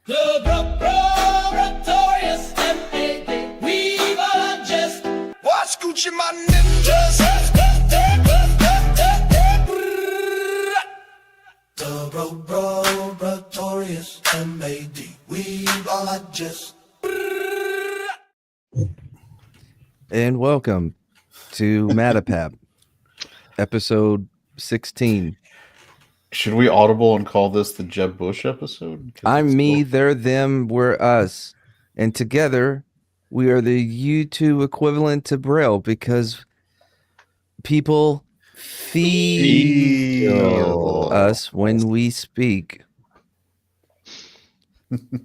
Notorious MAD, we've all just watch Gucci my ninjas. Notorious MAD, we've all just. And welcome to MADePAP, episode 16. Should we audible and call this the Jeb Bush episode? I'm me, they're them, we're us. And together, we are the YouTube equivalent to Braille because people feel us when we speak.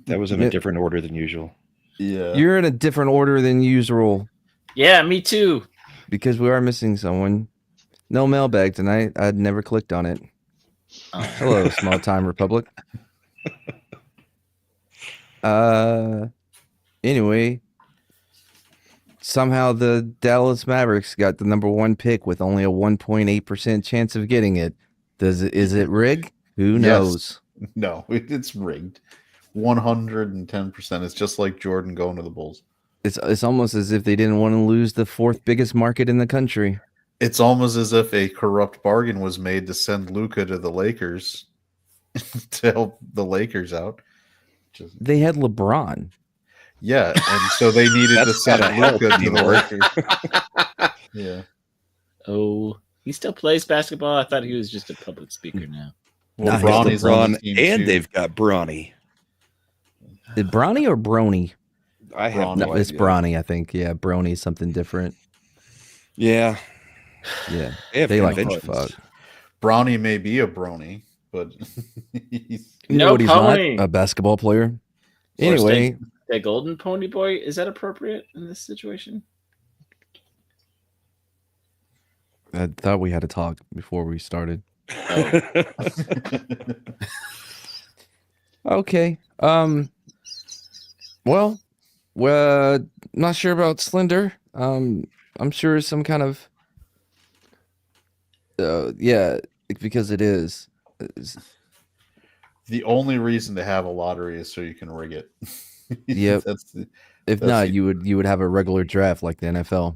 That was in a different order than usual. Yeah. You're in a different order than usual Yeah, me too. because we are missing someone. No mailbag tonight. I'd never clicked on it. Oh. Hello, small time republic. Anyway, somehow the Dallas Mavericks got the number one pick with only a 1.8% chance of getting it. Is it rigged? Who knows? Yes. No, it's rigged. 110%. It's just like Jordan going to the Bulls. It's almost as if they didn't want to lose the fourth biggest market in the country. It's almost as if a corrupt bargain was made to send Luka to the Lakers to help the Lakers out. They had LeBron. Yeah, and so they needed to send Luka to the Lakers. Yeah. Oh, he still plays basketball? I thought he was just a public speaker now. Well, Nah, Bronny's on the LeBron, team and too. they've got Bronny. Is Bronny or Brony? I have Bronny. no No, it's idea. Bronny, I think. Yeah, Brony's something different. Yeah, Yeah, have they like to conventions. fuck. Bronny may be a brony, but he's You No know what he's pony. not? A basketball player. Or Anyway, That golden pony boy, is that appropriate in this situation? I thought we had to talk before we started. Okay. Well, not sure about Slender. I'm sure some kind of yeah, because it is. the only reason to have a lottery is so you can rig it. Yep. If That's not, the- you would have a regular draft like the NFL.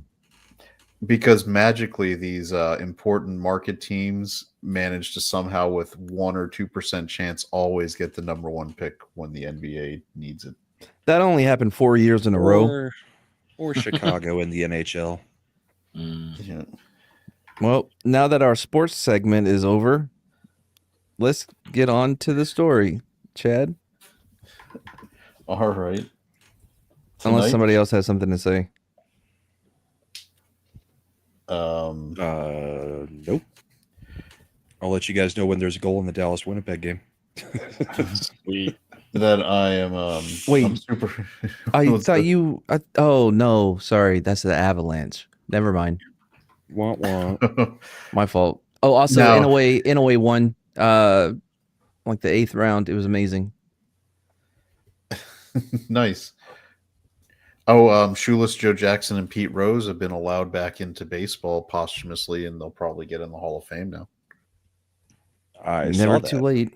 Because magically these important market teams manage to somehow with 1 or 2% chance always get the number one pick when the NBA needs it. That only happened 4 years in a row. Or Chicago in the NHL. Mm. Yeah. Well, now that our sports segment is over, let's get on to the story, Chad. All right. Unless Tonight, somebody else has something to say. Nope. I'll let you guys know when there's a goal in the Dallas Winnipeg game. Sweet. that I am Wait. I'm super I What's thought that? you. Oh no, sorry, that's the Avalanche. Never mind, Wah, wah. my fault. Oh, also No. in a way, won. Like the 8th round, it was amazing. Nice. Oh, Shoeless Joe Jackson and Pete Rose have been allowed back into baseball posthumously, and they'll probably get in the Hall of Fame now. I Never saw too that. late.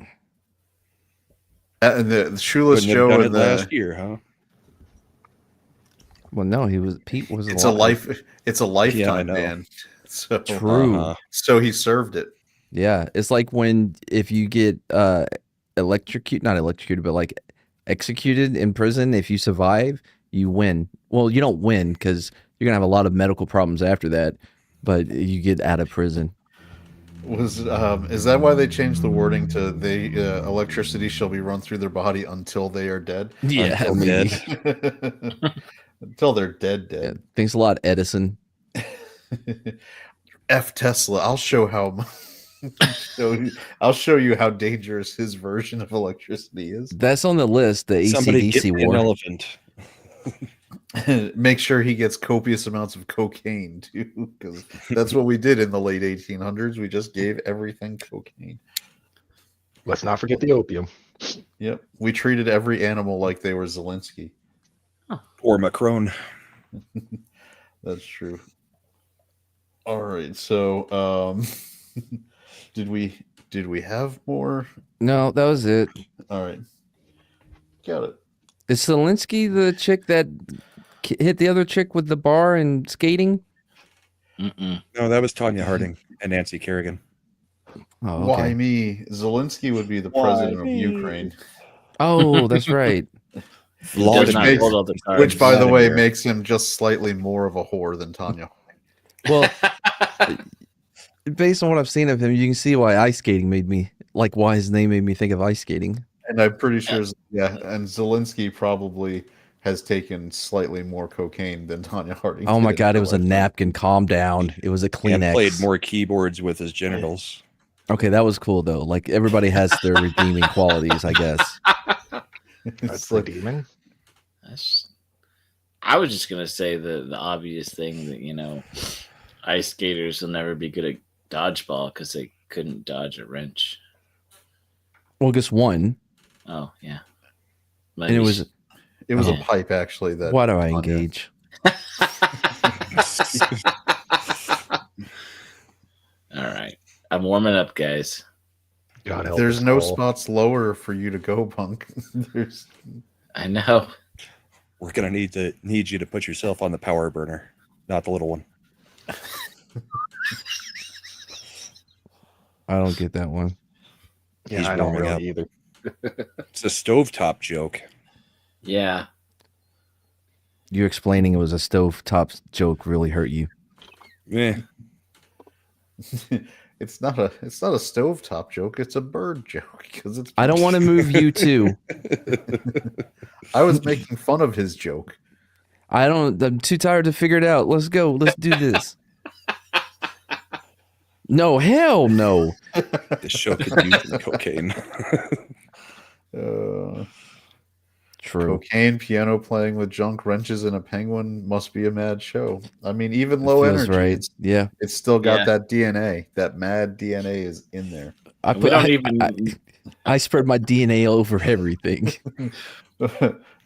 And the Shoeless Couldn't have Joe done it and last the year, huh? Well, no, Pete was. it's a alive. lifetime know. ban. So True. Uh-huh. so he served it. Yeah, it's like if you get not electrocuted, but like executed in prison. If you survive, you win. Well, you don't win because you're gonna have a lot of medical problems after that, but you get out of prison. Is that why they changed the wording to the electricity shall be run through their body until they are dead? Yeah, Until maybe. Until they're dead. Yeah, thanks a lot, Edison. F Tesla. I'll show how. I'll show you how dangerous his version of electricity is. That's on the list. The Somebody get AC/DC me an war. elephant. Make sure he gets copious amounts of cocaine too, because that's what we did in the late 1800s. We just gave everything cocaine. Let's not forget the opium. Yep, we treated every animal like they were Zelensky. Or Macron. That's true. All right, so did we have more? No, that was it. All right. Get it. Is Zelensky the chick that hit the other chick with the bar and skating? Mm-mm. No, that was Tanya Harding and Nancy Kerrigan. Oh, Why okay. me? Zelensky would be the president of Ukraine. Oh, that's right. He does not makes- hold all the cards. Which, by the way, Vladimir. makes him just slightly more of a whore than Tanya. Well, based on what I've seen of him, you can see why ice skating made me like why his name made me think of ice skating. And I'm pretty sure, and Zelensky probably has taken slightly more cocaine than Tanya Harding. Oh my did in god, her it was a lifetime. napkin. Calm down. It was a And Kleenex. played more keyboards with his genitals. Okay, that was cool though. Like everybody has their redeeming qualities, I guess. It's That's like, redeeming. I was just gonna say the obvious thing that ice skaters will never be good at dodgeball because they couldn't dodge a wrench. Well, just one. Oh yeah, And it was it was a Yeah. pipe, actually. That why do I Tanya- engage? all right. I'm warming up, guys. God help There's us no all. spots lower for you to go, punk. There's I know. We're gonna need you to put yourself on the power burner, not the little one. I don't get that one. Yeah, He's I don't warming really up. either. It's a stovetop joke. Yeah. You explaining it was a stovetop joke really hurt you. Eh. it's not a stovetop joke. It's a bird joke because it's. I don't want to move you too. I was making fun of his joke. I'm too tired to figure it out. Let's go. Let's do this. No, hell no. This show could use some cocaine. True. Cocaine, piano playing with junk wrenches, and a penguin must be a mad show. I mean, even It low feels energy, right. Yeah. it's still got Yeah. that DNA. That mad DNA is in there. We don't even. I spread my DNA over everything.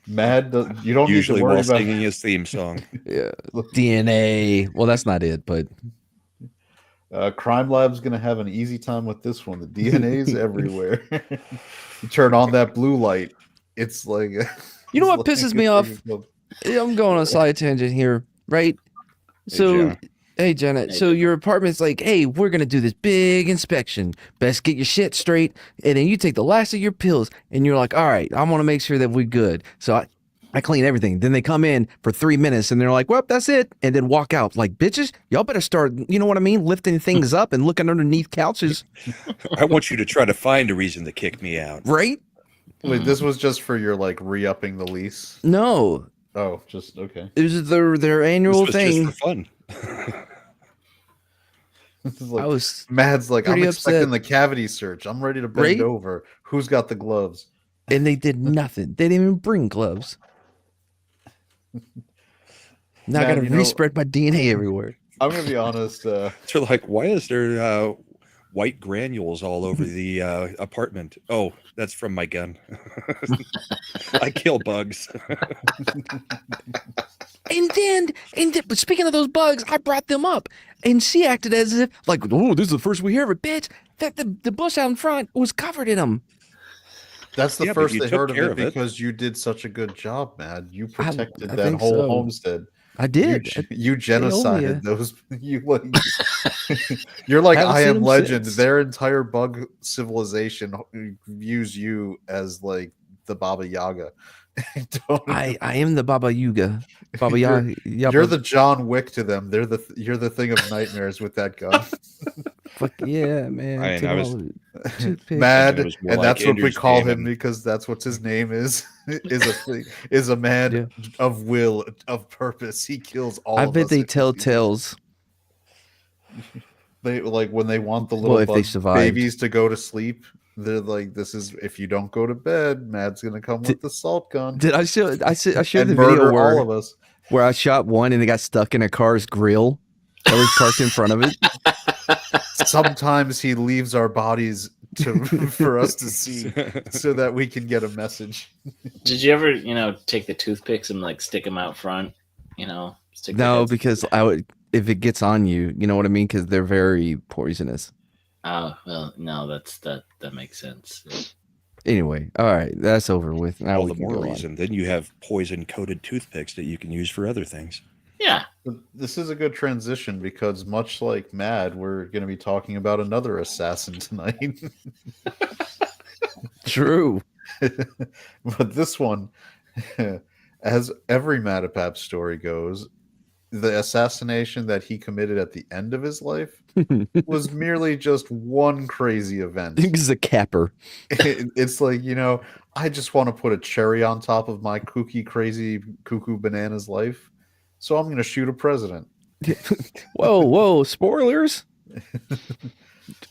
Mad, you don't Usually need to worry while about. singing his theme song. Yeah. DNA. Well, that's not it, but Crime Lab's gonna have an easy time with this one. The DNA's everywhere. You turn on that blue light, it's like. You know it's what pisses me off? I'm going on a side tangent here, right? So, Jenna. hey, Janet. So your apartment's like, hey, we're gonna do this big inspection. Best get your shit straight, and then you take the last of your pills, and you're like, all right, I want to make sure that we're good. So I clean everything. Then they come in for 3 minutes, and they're like, well, that's it, and then walk out. Like, bitches, y'all better start. You know what I mean? Lifting things up and looking underneath couches, I want you to try to find a reason to kick me out. right? Wait, this was just for your like re-upping the lease. No, Oh, just okay. it was their annual This was thing. just for fun. This is like, I was Mad's like, I'm pretty expecting upset. the cavity search. I'm ready to bend Right? over. Who's got the gloves? and they did nothing. They didn't even bring gloves. Now I Man, gotta you know- respread my DNA everywhere. I'm gonna be honest. They're like, why is there white granules all over the apartment? Oh, that's from my gun. I kill bugs. But speaking of those bugs, I brought them up, and she acted as if like, oh, this is the first we hear of it, bitch. That the bush out in front was covered in them. That's the Yeah, but first you they took heard of care it of it. because you did such a good job, Mad. You protected I that think whole so. homestead. I did. You owe me genocided those. You like. You're like Haven't I seen am them Legend. since. Their entire bug civilization views you as like the Baba Yaga. I am the Baba Yuga. Baba You're- Yaga. You're the John Wick to them. You're the thing of nightmares with that gun. fuck yeah, man. I Take was- all of it. Toothpick. Mad, It was more and like that's what we Ender's call Game him and- because that's what his name is. Is a man Yeah. of will, of purpose. He kills all. I of bet us they if he tell sees us. tales. They like when they want the Well, little if they bug survived. babies to go to sleep. They're like, "This is if you don't go to bed, Mad's gonna come with the salt gun Did I show? I showed and the murder video all of us." where I shot one and it got stuck in a car's grill that was parked in front of it. Sometimes he leaves our bodies for us to see, so that we can get a message. Did you ever, take the toothpicks and like stick them out front? Stick their No, heads- because I would if it gets on you, you know what I mean? Because they're very poisonous. Oh well, no, that makes sense. Anyway, all right, that's over with. Now All we the can more go on. reason. Then you have poison-coated toothpicks that you can use for other things. Yeah. This is a good transition because much like Mad, we're going to be talking about another assassin tonight. True. But this one, as every MADePAP story goes, the assassination that he committed at the end of his life was merely just one crazy event. He's a capper. It's like, I just want to put a cherry on top of my kooky, crazy, cuckoo bananas life. So I'm going to shoot a president. Whoa, spoilers.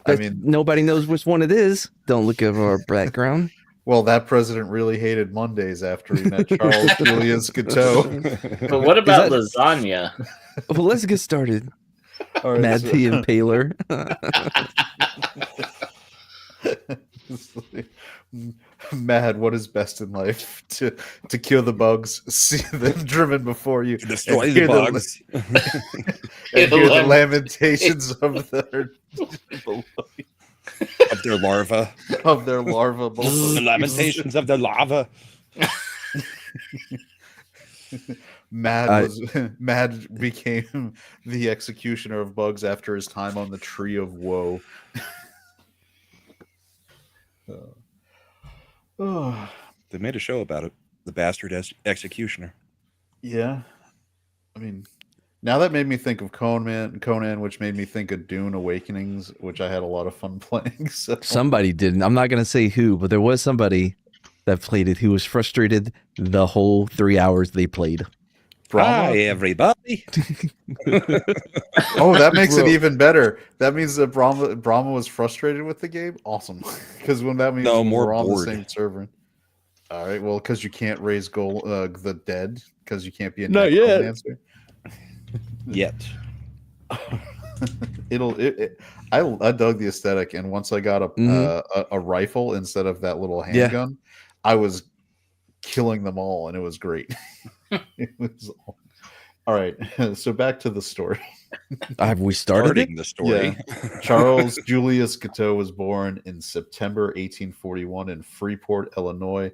I mean, nobody knows which one it is. Don't look at our background. well, that president really hated Mondays after he met Charles Julius Guiteau. But what about lasagna? Well, let's get started. All right, Mad the Impaler. Mad, what is best in life? To kill the bugs, see them driven before you, Destroy and the hear bugs. and hear the lamentations of their larva. of their larva. The lamentations of the lava. Mad became the executioner of bugs after his time on the Tree of Woe. They made a show about it. The bastard executioner. Yeah, I mean, now that made me think of Conan, which made me think of Dune Awakenings, which I had a lot of fun playing. So. Somebody didn't. I'm not going to say who, but there was somebody that played it who was frustrated the whole 3 hours they played. Hi, everybody. Oh, that makes it even better. That means that Brahma was frustrated with the game. Awesome, because when that means we're on bored. the same server. All right, well, because you can't raise the dead, because you can't be a Not yet. necromancer. Yet. I dug the aesthetic, and once I got a rifle instead of that little handgun, I was killing them all, and it was great. It was all right. So back to the story. Have we started the story? Yeah. Charles Julius Guiteau was born in September 1841 in Freeport, Illinois.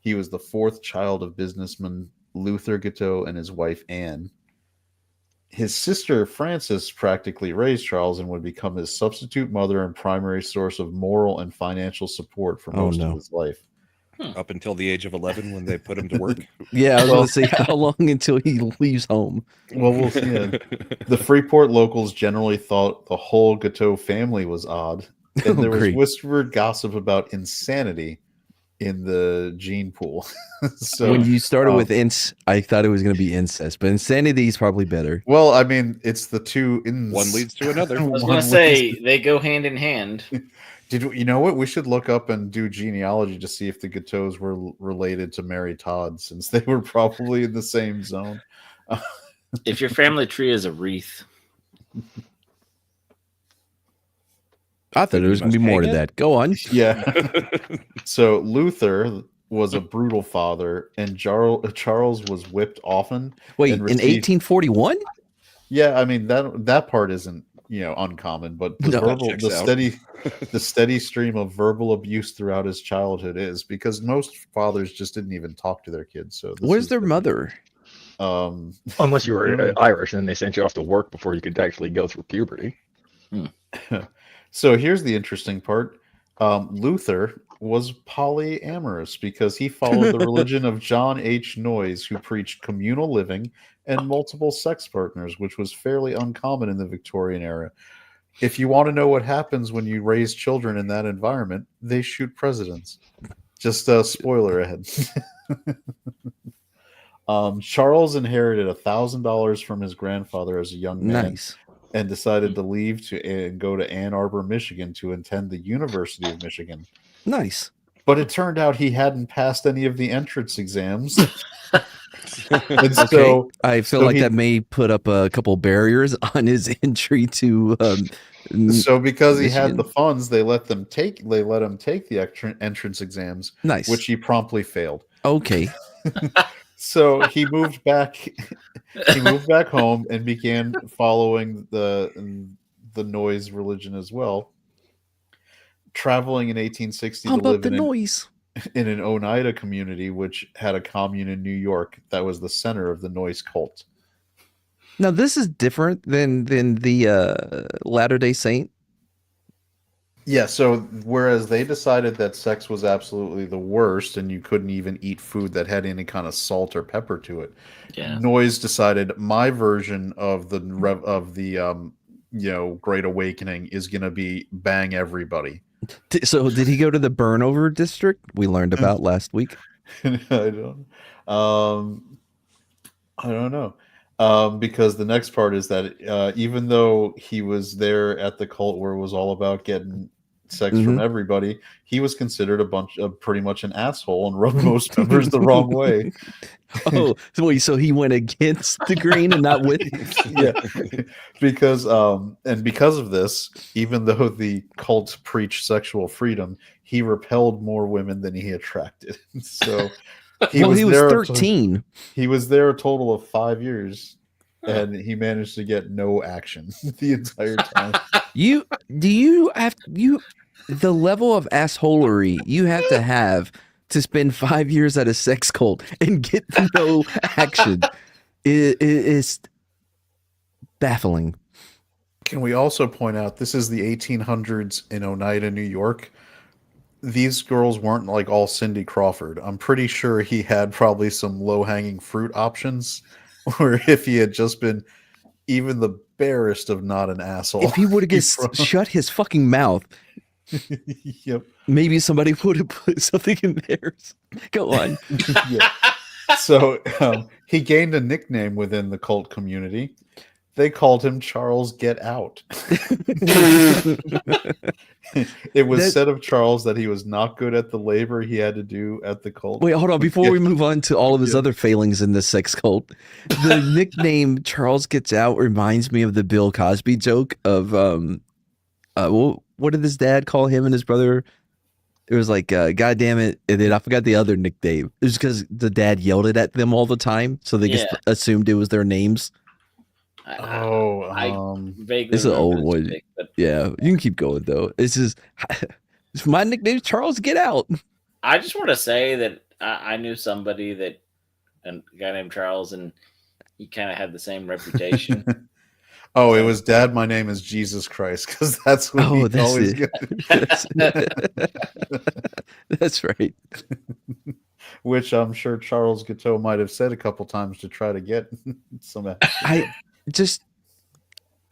He was the fourth child of businessman Luther Guiteau and his wife Anne. His sister Frances practically raised Charles and would become his substitute mother and primary source of moral and financial support for most of his life. Up until the age of 11 when they put him to work. Yeah, I was going to say, how long until he leaves home? Well, we'll see. The Freeport locals generally thought the whole Guiteau family was odd, and there was whispered gossip about insanity in the gene pool. So when you started with I thought it was going to be incest, but insanity is probably better. Well, I mean, it's the two. One leads to another. I was going to say they go hand in hand. You know what? We should look up and do genealogy to see if the Guiteaus were related to Mary Todd, since they were probably in the same zone. If your family tree is a wreath. I thought there was going to be more to that. Go on. Yeah. So Luther was a brutal father, and Charles was whipped often. Wait, in 1841? Yeah, I mean that part isn't uncommon, but the steady stream of verbal abuse throughout his childhood is, because most fathers just didn't even talk to their kids. So where's their mother? Unless you were Irish, and then they sent you off to work before you could actually go through puberty. So here's the interesting part. Luther was polyamorous because he followed the religion of John H. Noyes, who preached communal living and multiple sex partners, which was fairly uncommon in the Victorian era. If you want to know what happens when you raise children in that environment, they shoot presidents. Just a spoiler ahead. Charles inherited $1,000 from his grandfather as a young man. Nice. And decided to leave and go to Ann Arbor, Michigan to attend the University of Michigan. Nice. But it turned out he hadn't passed any of the entrance exams. And so I feel like that may put up a couple barriers on his entry to so because he Michigan. had the funds, they let him take the entrance exams, Nice. which he promptly failed. Okay. So he moved back. He moved back home and began following the Noyes religion as well. Traveling in 1860 How to about live the in noise? in an Oneida community, which had a commune in New York that was the center of the noise cult. Now this is different than the Latter-day Saint. Yeah, so whereas they decided that sex was absolutely the worst and you couldn't even eat food that had any kind of salt or pepper to it, Yeah. Noise decided my version of the Great Awakening is going to be bang everybody. So did he go to the burnover district we learned about last week? I don't know. Because the next part is that even though he was there at the cult where it was all about getting sex from everybody, he was considered pretty much an asshole and rubbed most members the wrong way. Oh, so he went against the green and not with. Yeah, because of this, even though the cult preached sexual freedom, he repelled more women than he attracted. So he was 13. He was there a total of 5 years, and he managed to get no action the entire time. The level of assholery you have to spend 5 years at a sex cult and get no action is baffling. Can we also point out this is the 1800s in Oneida, New York? These girls weren't like all Cindy Crawford. I'm pretty sure he had probably some low-hanging fruit options, or if he had just been even the barest of not an asshole. If he would have just shut his fucking mouth, yep. Maybe somebody would have put something in theirs. Go on. Yeah. So he gained a nickname within the cult community. They called him Charles Get Out. It was said of Charles that he was not good at the labor he had to do at the cult. Wait, hold on. Before we move on to all of his other failings in the sex cult, the nickname Charles Gets Out reminds me of the Bill Cosby joke of what did his dad call him and his brother? It was like, God damn it. And then I forgot the other nickname. It was because the dad yelled it at them all the time. So they just assumed it was their names. I vaguely it's an old one. But yeah, you can keep going though. It's my nickname is Charles Get Out. I just want to say that I knew somebody a guy named Charles, and he kind of had the same reputation. It was Dad. My name is Jesus Christ, because that's what he always gets. That's right. Which I'm sure Charles Guiteau might have said a couple times to try to get some action.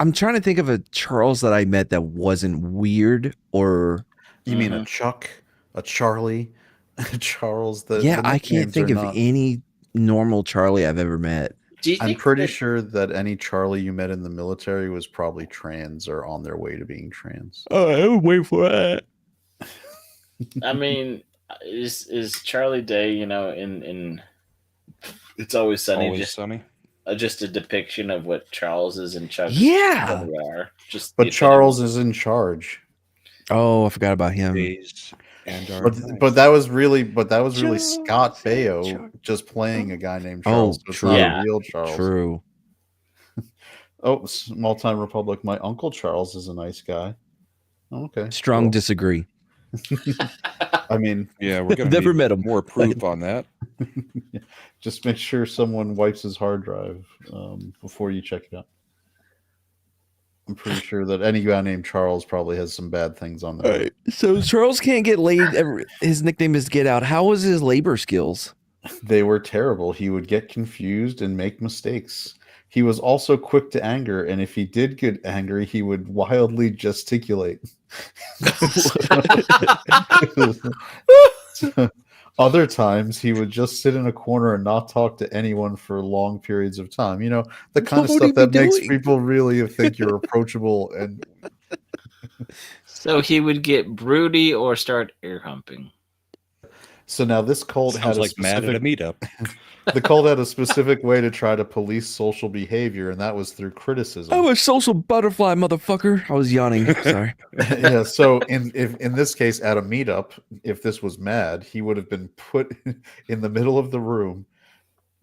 I'm trying to think of a Charles that I met that wasn't weird or. You mean a Chuck, a Charlie, a Charles? I can't think of any normal Charlie I've ever met. I'm pretty sure that any Charlie you met in the military was probably trans or on their way to being trans. Oh, I would wait for that. I mean, is Charlie Day, in It's Always Sunny, just a depiction of what Charles is and Chuck are. But Charles is in charge. Oh, I forgot about him. But that was really Scott Baio just playing a guy named Charles. Oh, true. Not a real Charles. True. Small Time Republic. My uncle Charles is a nice guy. Okay. Strong disagree. I mean, yeah, we're gonna never met him. More proof on that. Just make sure someone wipes his hard drive before you check it out. I'm pretty sure that any guy named Charles probably has some bad things on there. Right. So Charles can't get laid. His nickname is Get Out. How was his labor skills? They were terrible. He would get confused and make mistakes. He was also quick to anger, and if he did get angry, he would wildly gesticulate. Other times, he would just sit in a corner and not talk to anyone for long periods of time. The kind of stuff that makes people really think you're approachable. And so he would get broody or start ear humping. So now this cult Sounds had like mad at a meetup. The cult had a specific way to try to police social behavior, and that was through criticism. I'm a social butterfly, motherfucker. I was yawning. Sorry. Yeah. So in this case, at a meetup, if this was mad, he would have been put in the middle of the room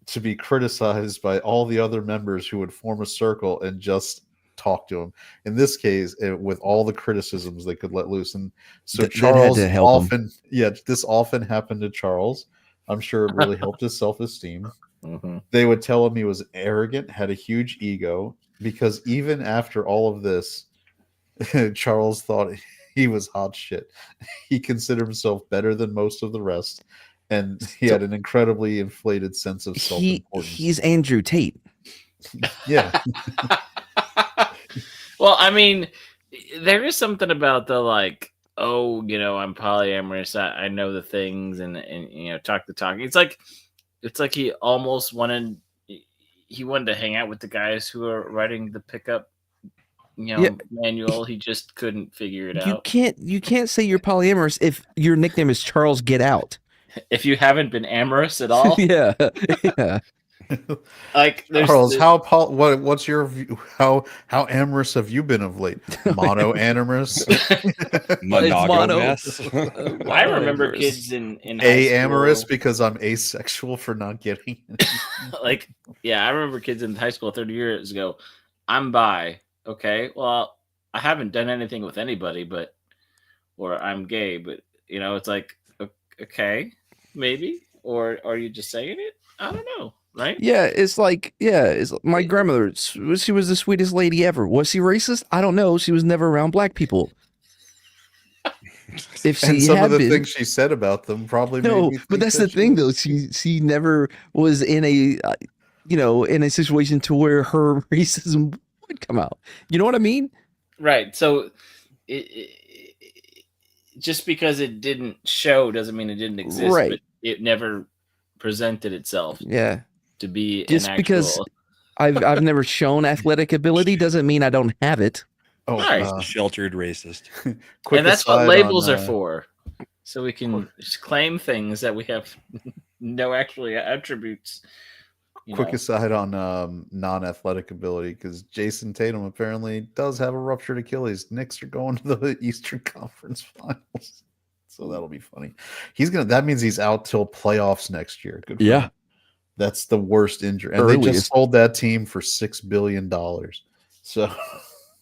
to be criticized by all the other members who would form a circle and just talk to him. In this case, with all the criticisms they could let loose, and so That had Charles to help him. often, this often happened to Charles. I'm sure it really helped his self-esteem. Mhm. They would tell him he was arrogant, had a huge ego, because even after all of this, Charles thought he was hot shit. He considered himself better than most of the rest, and he had an incredibly inflated sense of self-importance. He's Andrew Tate. Yeah. Well, I mean, there is something about the like, oh, I'm polyamorous. I know the things, and talk the talk. It's like he almost wanted to hang out with the guys who are writing the pickup, manual. He just couldn't figure it out. You can't say you're polyamorous if your nickname is Charles Get Out. If you haven't been amorous at all, yeah. Like Charles, what's your view? How amorous have you been of late? Mono-amorous? Monogamous. I remember kids in high amorous school, because I'm asexual for not getting it. I remember kids in high school 30 years ago. I'm bi. Okay, well, I haven't done anything with anybody, or I'm gay, but it's like, okay, maybe, or are you just saying it? I don't know. Right? Yeah, it's like my grandmother. She was the sweetest lady ever. Was she racist? I don't know. She was never around black people. If she and some had of the been, things she said about them probably no, made me think but that's the thing though. She never was in a in a situation to where her racism would come out. You know what I mean? Right. So just because it didn't show doesn't mean it didn't exist. Right. But it never presented itself. Yeah. To be just because I've never shown athletic ability doesn't mean I don't have it. Oh, right. Sheltered racist. And that's what labels are for. So we can just claim things that we have no actually attributes. Quick aside on non-athletic ability, because Jason Tatum apparently does have a ruptured Achilles. Knicks are going to the Eastern Conference Finals, so that'll be funny. That means he's out till playoffs next year. Good for him. That's the worst injury, and they just sold that team for $6 billion. So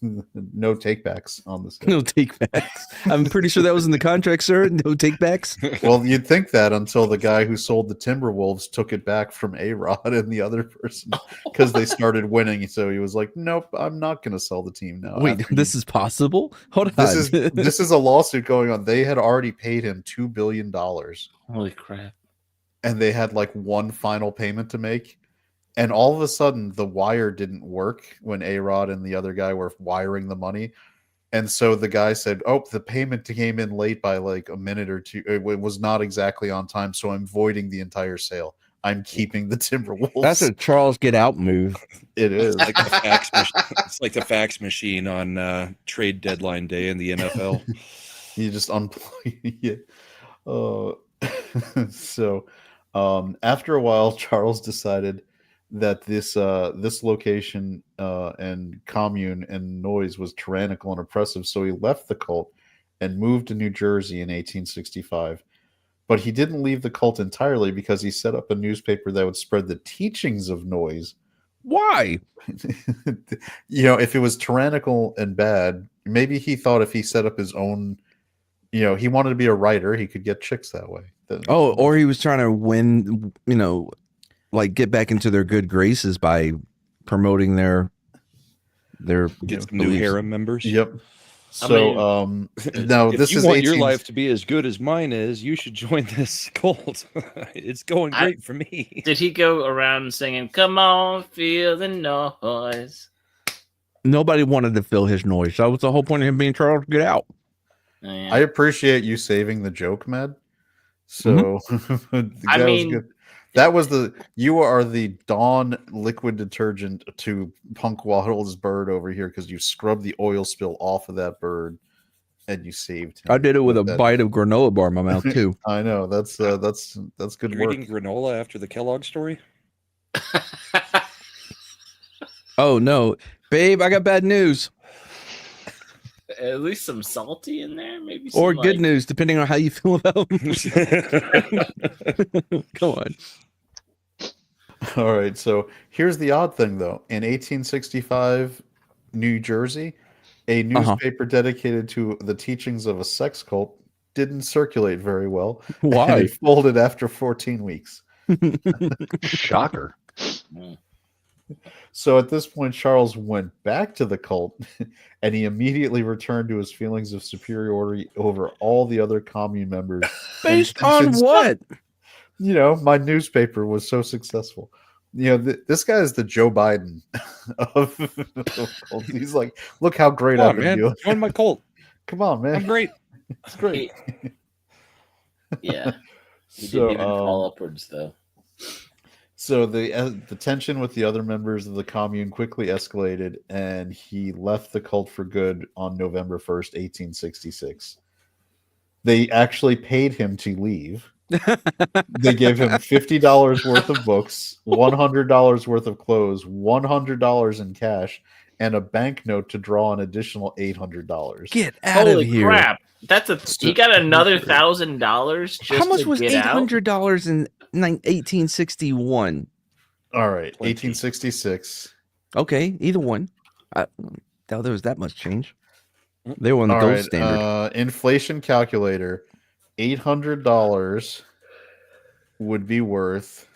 no takebacks on this. No takebacks. I'm pretty sure that was in the contract, sir. No takebacks. Well, you'd think that until the guy who sold the Timberwolves took it back from A-Rod and the other person because they started winning. So he was like, "Nope, I'm not going to sell the team now." Wait, this is possible? Hold on. This is a lawsuit going on. They had already paid him $2 billion. Holy crap. And they had like one final payment to make. And all of a sudden, the wire didn't work when A-Rod and the other guy were wiring the money. And so the guy said, oh, the payment came in late by like a minute or two. It was not exactly on time. So I'm voiding the entire sale. I'm keeping the Timberwolves. That's a Charles Get Out move. It is. Like the fax it's like the fax machine on trade deadline day in the NFL. You just unplug it. So after a while, Charles decided that this location and commune and noise was tyrannical and oppressive, so he left the cult and moved to New Jersey in 1865. But he didn't leave the cult entirely because he set up a newspaper that would spread the teachings of noise. Why? If it was tyrannical and bad, maybe he thought if he set up his own, he wanted to be a writer, he could get chicks that way. Or he was trying to win, like get back into their good graces by promoting their get some new harem members. Yep. So now if this you is want your life to be as good as mine is, you should join this cult. It's going great for me. Did he go around singing, "Come on, feel the noise"? Nobody wanted to feel his noise. That was the whole point of him being Charles Get Out. Yeah. I appreciate you saving the joke, Mad. So you are the Dawn liquid detergent to Punk Waddle's bird over here because you scrubbed the oil spill off of that bird and you saved him. I did it with a bite of granola bar in my mouth too. I know that's good You're work. eating granola after the Kellogg story? Oh no, babe, I got bad news. At least some salty in there, maybe. Or good news, depending on how you feel about them. Go on. All right, so here's the odd thing, though. In 1865, New Jersey, a newspaper dedicated to the teachings of a sex cult didn't circulate very well. And Why? it folded after 14 weeks. Shocker. So at this point, Charles went back to the cult, and he immediately returned to his feelings of superiority over all the other commune members. Based on what? You know, my newspaper was so successful. You know, this guy is the Joe Biden of cults. He's like, look how great I've been doing. Join my cult. Come on, man. I'm great. It's great. Yeah. He didn't even fall upwards, though. So the tension with the other members of the commune quickly escalated, and he left the cult for good on November 1st, 1866. They actually paid him to leave. They gave him $50 worth of books, $100 worth of clothes, $100 in cash, and a banknote to draw an additional $800. Get out of here! Holy crap! He got another $1,000. How much was $800 in 1861? All right, 1866. Okay, either one. I doubt there was that much change. They were on the gold standard. Inflation calculator. $800 would be worth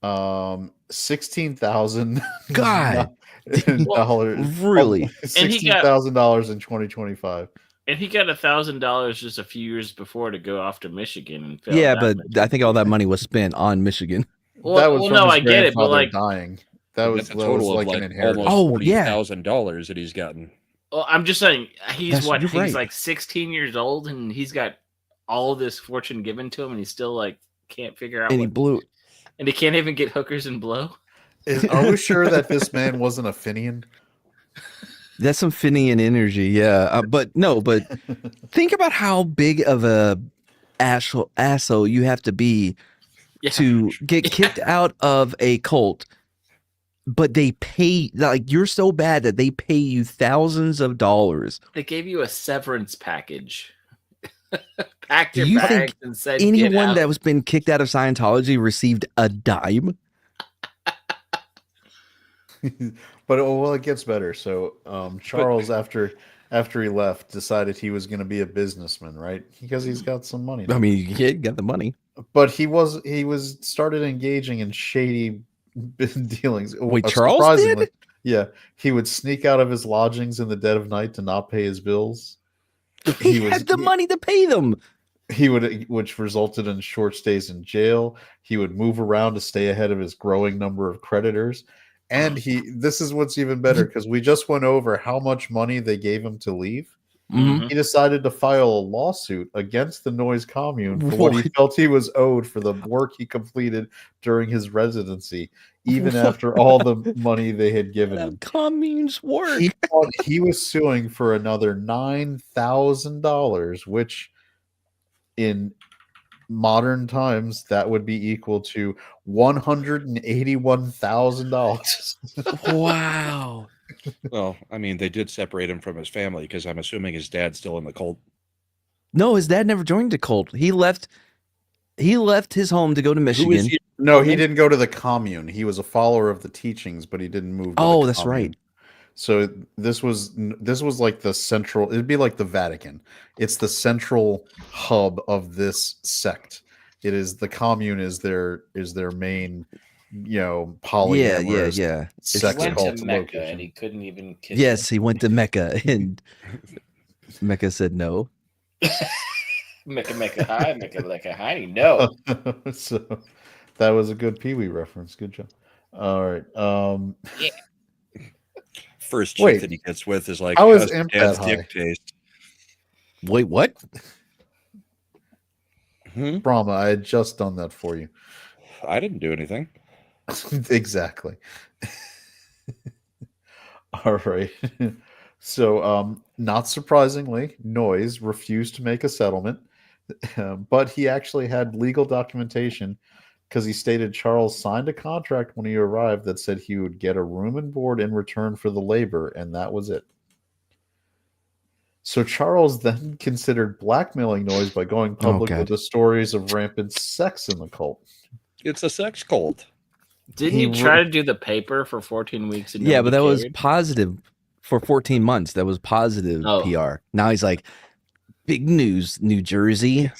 $16,000. God, really? $16,000 in 2025. And he got $1,000 just a few years before to go off to Michigan. And yeah, but I think all that money was spent on Michigan. Well, I get it, but like dying. That was a total like of an inheritance. almost $40,000 that he's gotten. Well, I'm just saying he's right. like 16 years old, and he's got all this fortune given to him, and he still like can't figure out. And he blew, and he can't even get hookers and blow. Are we sure that this man wasn't a Finian? That's some Finian energy, yeah. But think about how big of a asshole you have to be to get kicked out of a cult. But they pay, like, you're so bad that they pay you thousands of dollars. They gave you a severance package. Packed your Do you bags think and said, anyone that was been kicked out of Scientology received a dime? But it gets better. So Charles, after he left, decided he was going to be a businessman, right? Because he's got some money. I mean, he got the money. But he started engaging in shady dealings. Wait, Charles did? Yeah, he would sneak out of his lodgings in the dead of night to not pay his bills. He had the money to pay them. Which resulted in short stays in jail. He would move around to stay ahead of his growing number of creditors. And this is what's even better, because we just went over how much money they gave him to leave. Mm-hmm. He decided to file a lawsuit against the Noise Commune for what he felt he was owed for the work he completed during his residency, even after all the money they had given him. Commune's work. He was suing for another $9,000, which in modern times that would be equal to $181,000. Wow. Well, I mean, they did separate him from his family, because I'm assuming his dad's still in the cult. No, his dad never joined the cult. He left his home to go to Michigan. No, he didn't go to the commune. He was a follower of the teachings, but he didn't move to the that's commune. right. So this was like the central, it'd be like the Vatican. It's the central hub of this sect. It is, the commune is their main, polyamorous sex he went cult to Mecca location. and he couldn't even kiss Yes, he went to Mecca, and Mecca said no. Mecca hi, Mecca hi, no. So that was a good Pee-wee reference. Good job. All right. First chick that he gets with is like, how is how's Imp dad's that dick high? taste? Wait, what? Brahma, I had just done that for you. I didn't do anything. Exactly. All right. So, not surprisingly, Noyes refused to make a settlement, but he actually had legal documentation, because he stated Charles signed a contract when he arrived that said he would get a room and board in return for the labor, and that was it. So Charles then considered blackmailing Noyes by going public with the stories of rampant sex in the cult. It's a sex cult. Didn't he try to do the paper for 14 weeks? And yeah, but that was positive for 14 months. That was positive PR. Now he's like, big news, New Jersey.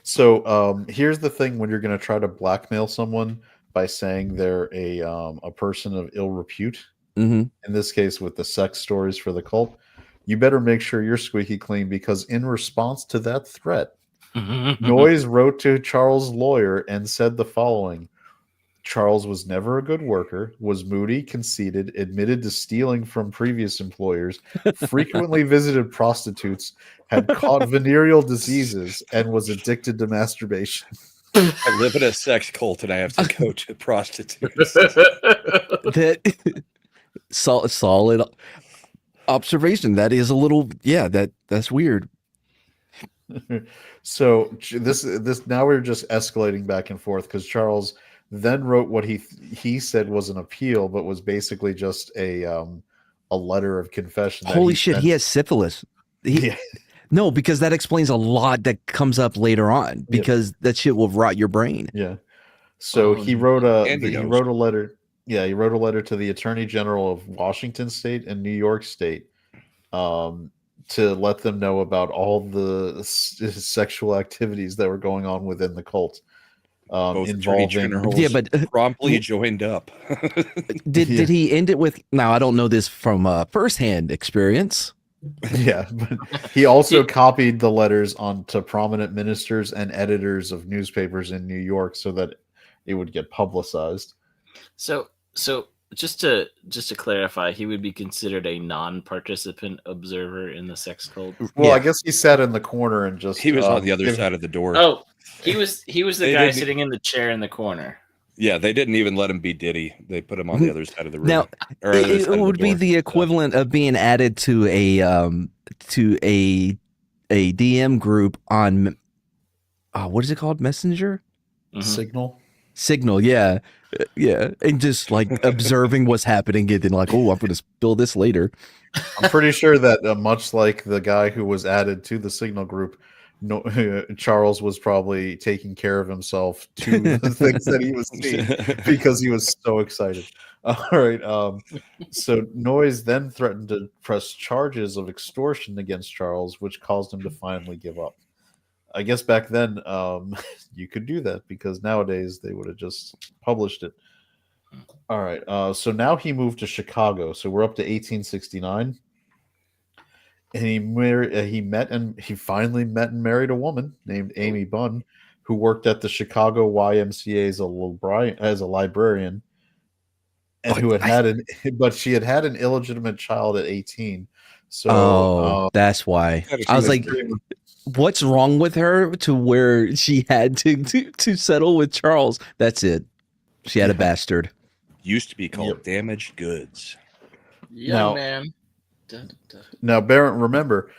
So here's the thing: when you're going to try to blackmail someone by saying they're a person of ill repute, in this case with the sex stories for the cult, you better make sure you're squeaky clean, because in response to that threat, Noyes wrote to Charles' lawyer and said the following: Charles was never a good worker, was moody, conceited, admitted to stealing from previous employers, frequently visited prostitutes, had caught venereal diseases, and was addicted to masturbation. I live in a sex cult and I have to go to prostitutes. That solid observation. That is a little, that's weird. So this now we're just escalating back and forth, because Charles then wrote what he said was an appeal, but was basically just a letter of confession. Holy shit, he has syphilis. No, because that explains a lot that comes up later on, because that shit will rot your brain. Yeah. So he wrote a letter. Yeah, he wrote a letter to the Attorney General of Washington State and New York State to let them know about all the sexual activities that were going on within the cult. Involving, but promptly joined up. Did he end it with? Now I don't know this from firsthand experience. Yeah, but he also copied the letters onto prominent ministers and editors of newspapers in New York so that it would get publicized. So just to clarify, he would be considered a non-participant observer in the sex cult. Well, I guess he sat in the corner and just he was on the other side of the door. Oh, he was the guy sitting in the chair in the corner. Yeah, they didn't even let him be Diddy. They put him on the other side of the room. Now, it would be the equivalent of being added to a DM group on what is it called? Messenger? Signal, yeah. Yeah, and just like observing what's happening, and then like, oh, I'm going to spill this later. I'm pretty sure that much like the guy who was added to the Signal group, Charles was probably taking care of himself to the things that he was seeing because he was so excited. All right. So Noyes then threatened to press charges of extortion against Charles, which caused him to finally give up. I guess back then you could do that, because nowadays they would have just published it. All right. So now he moved to Chicago. So we're up to 1869. And he finally met and married a woman named Amy Bunn, who worked at the Chicago YMCA as a librarian, and but she had had an illegitimate child at 18. So that's why I was like, what's wrong with her to where she had to settle with Charles? That's it. She had a bastard. Used to be called damaged goods. Yeah, man. Now, Barrett, remember,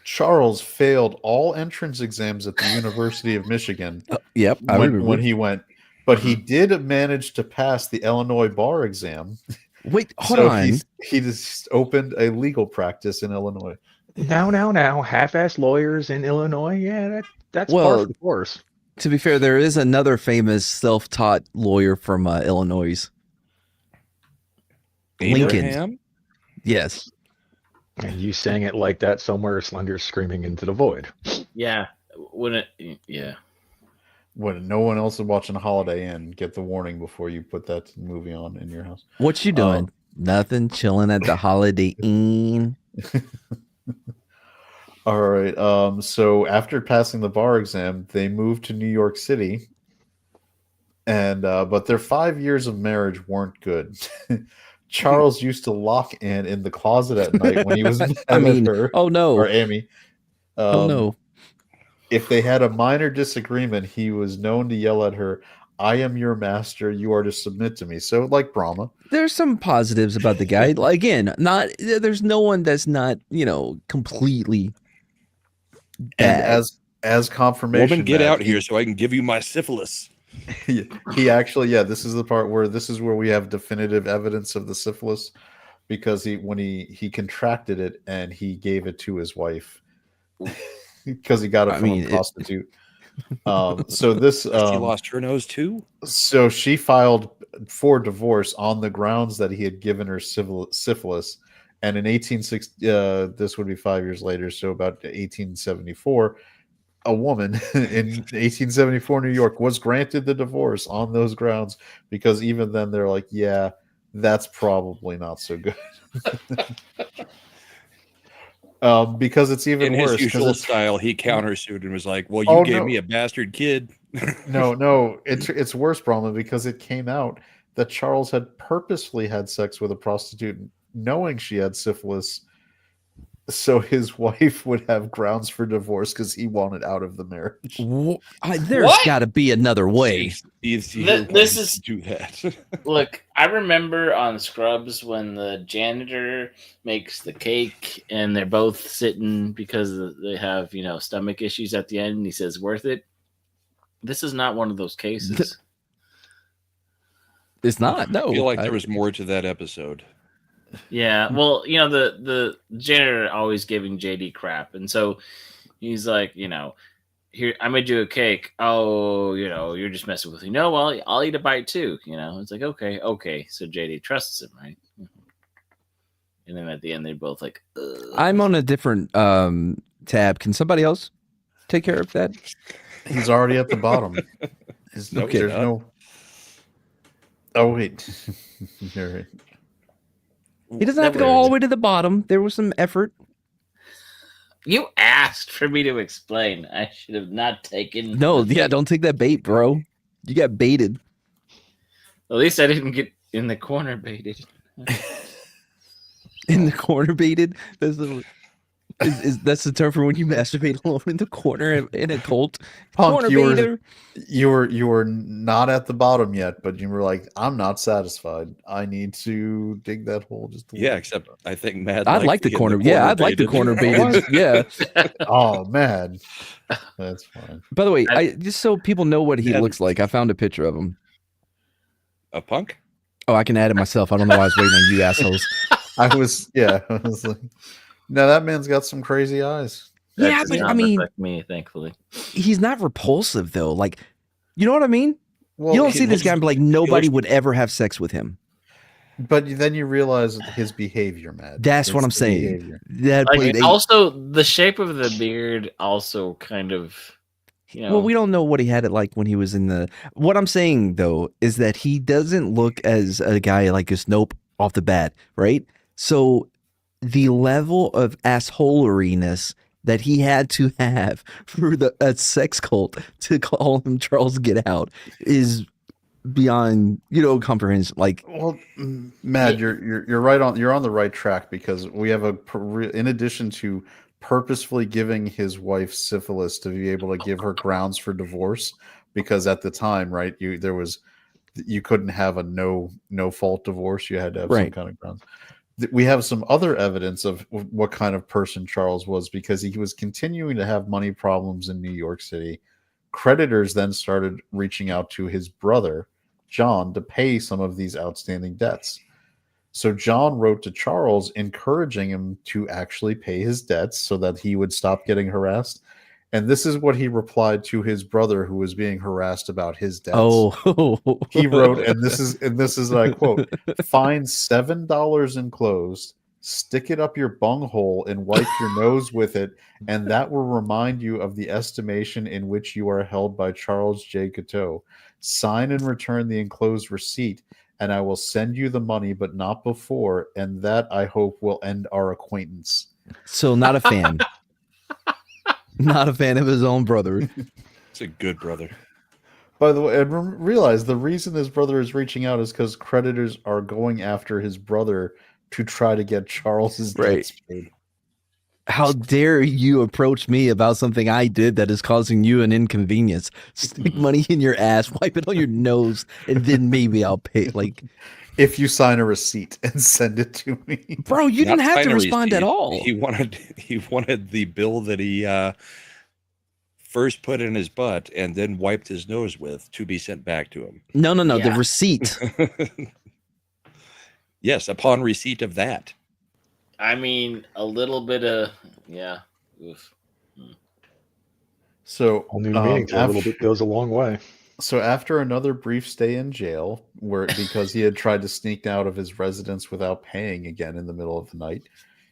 Charles failed all entrance exams at the University of Michigan. Yep, I remember when he went, but he did manage to pass the Illinois bar exam. Wait, hold on. He just opened a legal practice in Illinois. Now, half-ass lawyers in Illinois. Yeah, that's par for the course. To be fair, there is another famous self-taught lawyer from Illinois. Lincoln. Yes. And you sang it like that somewhere, Slender screaming into the void. Yeah. When no one else is watching Holiday Inn, get the warning before you put that movie on in your house. What you doing? Nothing, chilling at the Holiday Inn. All right. So after passing the bar exam, they moved to New York City, and but their 5 years of marriage weren't good. Charles used to lock Anne in the closet at night when he was mad at her. Oh no, or Amy. Oh no. If they had a minor disagreement, he was known to yell at her, "I am your master. You are to submit to me." So, like Brahma. There's some positives about the guy. Again, there's no one that's not, completely bad. And as confirmation, woman, get out here so I can give you my syphilis. He actually, this is the part where we have definitive evidence of the syphilis, because when he contracted it and he gave it to his wife because he got it from a prostitute. So this She lost her nose too. So she filed for divorce on the grounds that he had given her syphilis, and in 1860, this would be 5 years later, so about 1874, a woman in 1874 New York was granted the divorce on those grounds, because even then they're like, yeah, that's probably not so good. Because it's even in worse. his usual style, he countersued and was like, "Well, you Oh, gave no. me a bastard kid." No, it's worse, Brahma, because it came out that Charles had purposefully had sex with a prostitute, knowing she had syphilis, so his wife would have grounds for divorce because he wanted out of the marriage. There's got to be another way. This is do that. Look, I remember on Scrubs when the janitor makes the cake and they're both sitting because they have, stomach issues at the end, and he says, "Worth it." This is not one of those cases. It's not. No, I feel like there was more to that episode. Yeah, well, the janitor always giving JD crap, and so he's like, here, I made you a cake. Oh, you're just messing with me. No, well, I'll eat a bite too. It's like, okay. So JD trusts him, right? And then at the end, they're both like, ugh. I'm on a different tab. Can somebody else take care of that? He's already at the bottom. Okay, there's no. Oh wait, you're right. He doesn't have to go all the way to the bottom. There was some effort. You asked for me to explain. I should have not taken. No, yeah, don't take that bait, bro. You got baited. At least I didn't get in the corner baited. In the corner baited? That's the term for when you masturbate alone in the corner in a cult. Punk, Corner baiter. you were not at the bottom yet, but you were like, I'm not satisfied. I need to dig that hole just a little. Except I think Mad. I'd like the corner. Yeah, I'd like the corner baited. Yeah. Oh man, that's fine. By the way, just so people know what he looks like, I found a picture of him. A punk? Oh, I can add it myself. I don't know why I was waiting on you assholes. I was like, now that man's got some crazy eyes. Yeah, but I mean, affect me, thankfully, he's not repulsive though. Like, you know what I mean? Well, you don't see this guy and be like, nobody would ever have sex with him. But then you realize his behavior, man. That's what I'm saying. That also the shape of the beard also kind of, Well, we don't know what he had it like when he was in the. What I'm saying though is that he doesn't look as a guy like a Snope off the bat, right? So the level of assholeriness that he had to have for a sex cult to call him Charles Get Out is beyond comprehension. Like, well, Mad, you're right on. You're on the right track, because we have in addition to purposefully giving his wife syphilis to be able to give her grounds for divorce, because at the time, right, you couldn't have a no fault divorce. You had to have some kind of grounds. We have some other evidence of what kind of person Charles was, because he was continuing to have money problems in New York City. Creditors then started reaching out to his brother, John, to pay some of these outstanding debts. So John wrote to Charles encouraging him to actually pay his debts so that he would stop getting harassed. And this is what he replied to his brother, who was being harassed about his debts. Oh, he wrote, and this is I quote: "Find $7 enclosed, stick it up your bunghole, and wipe your nose with it, and that will remind you of the estimation in which you are held by Charles J. Guiteau. Sign and return the enclosed receipt, and I will send you the money, but not before, and that I hope will end our acquaintance." So not a fan. Not a fan of his own brother. It's a good brother. By the way, and realize the reason his brother is reaching out is because creditors are going after his brother to try to get Charles's debts paid. How dare you approach me about something I did that is causing you an inconvenience? Stick money in your ass, wipe it on your nose, and then maybe I'll pay. Like, if you sign a receipt and send it to me, bro, you didn't have to respond at all. He wanted the bill that he first put in his butt and then wiped his nose with to be sent back to him. No, the receipt. Yes, upon receipt of that. I mean, a little bit of, yeah. Oof. So All new meanings. A little bit goes a long way. So after another brief stay in jail, because he had tried to sneak out of his residence without paying again in the middle of the night,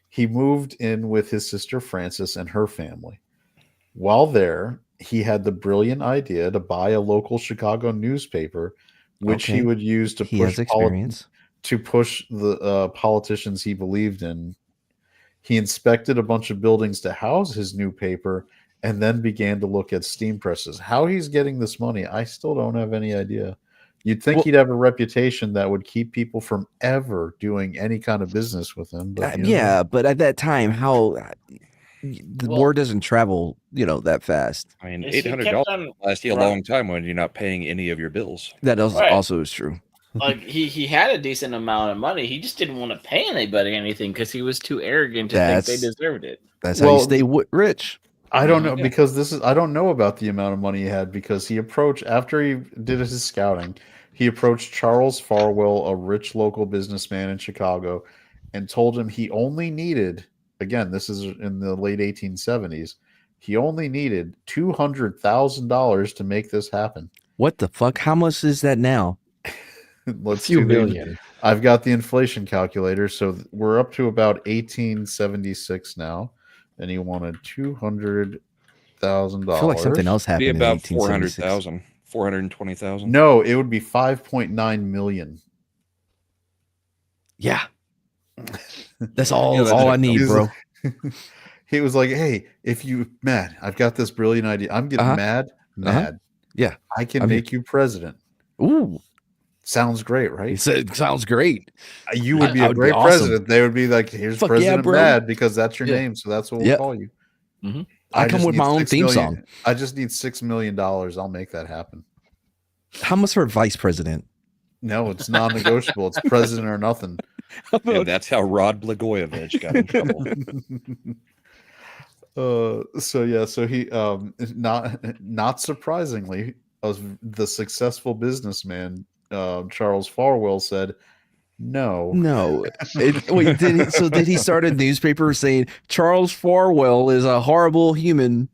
he moved in with his sister Frances and her family. While there, he had the brilliant idea to buy a local Chicago newspaper, which he would use to push the politicians he believed in. He inspected a bunch of buildings to house his new paper and then began to look at steam presses. How he's getting this money, I still don't have any idea. You'd think he'd have a reputation that would keep people from ever doing any kind of business with him. But, but at that time, the war doesn't travel, that fast. I mean, $800 lasts you a long time when you're not paying any of your bills. That also is true. Like he had a decent amount of money. He just didn't want to pay anybody anything because he was too arrogant to think they deserved it. That's how you stay rich. I don't know because I don't know about the amount of money he had because he approached after he did his scouting. He approached Charles Farwell, a rich local businessman in Chicago, and told him he only needed, again, this is in the late 1870s, he only needed $200,000 to make this happen. What the fuck? How much is that now? Let's do million. I've got the inflation calculator, so we're up to about 1876 now, and he wanted $200,000. I feel like something else happened. It'd be about 400,000, 420,000. No, it would be 5.9 million. Yeah, that's all I need, bro. He was like, "Hey, Matt, I've got this brilliant idea. I'm getting mad. Yeah, I can make you president." Ooh. Sounds great, right? He said, sounds great. You would be a great president. They would be like, here's President Mad because that's your name. So that's what we'll call you. Mm-hmm. I come with my own theme song. I just need $6 million. I'll make that happen. How much for vice president? No, it's non-negotiable. It's president or nothing. And that's how Rod Blagojevich got in trouble. So he not surprisingly, the successful businessman Charles Farwell said no. Wait, did he start a newspaper saying Charles Farwell is a horrible human?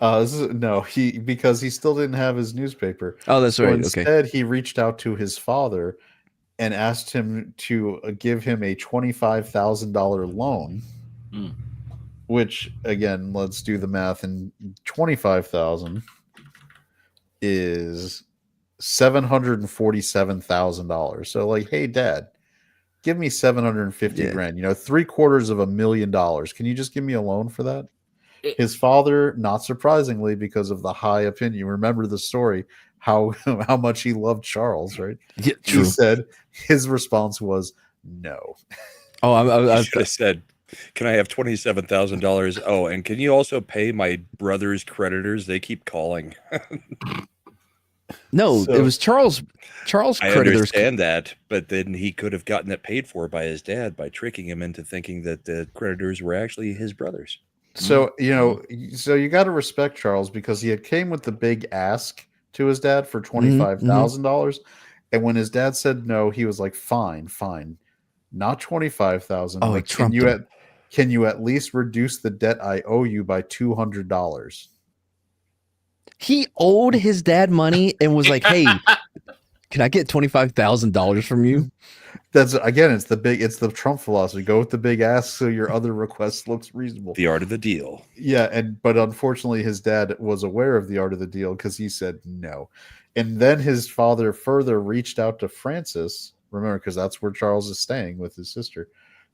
No, because he still didn't have his newspaper. Oh, that's right. Instead, he reached out to his father and asked him to give him a $25,000 loan. Which, again, let's do the math. And 25,000 is $747,000. So, like, hey, Dad, give me 750 grand. $750,000. Can you just give me a loan for that? His father, not surprisingly, because of the high opinion. Remember the story how much he loved Charles, right? Yeah, true. He said his response was no. Oh, I should have said, can I have $27,000? Oh, and can you also pay my brother's creditors? They keep calling. No, it was Charles creditors. I understand that, but then he could have gotten it paid for by his dad by tricking him into thinking that the creditors were actually his brothers. So, you got to respect Charles because he had came with the big ask to his dad for $25,000. And when his dad said no, he was like, fine, not 25,000. Oh, can you at least reduce the debt I owe you by $200? He owed his dad money and was like, hey, can I get $25,000 from you? That's again, it's the Trump philosophy. Go with the big ask so your other request looks reasonable. The art of the deal. Yeah, but unfortunately his dad was aware of the art of the deal because he said no. And then his father further reached out to Frances, remember, because that's where Charles is staying with his sister,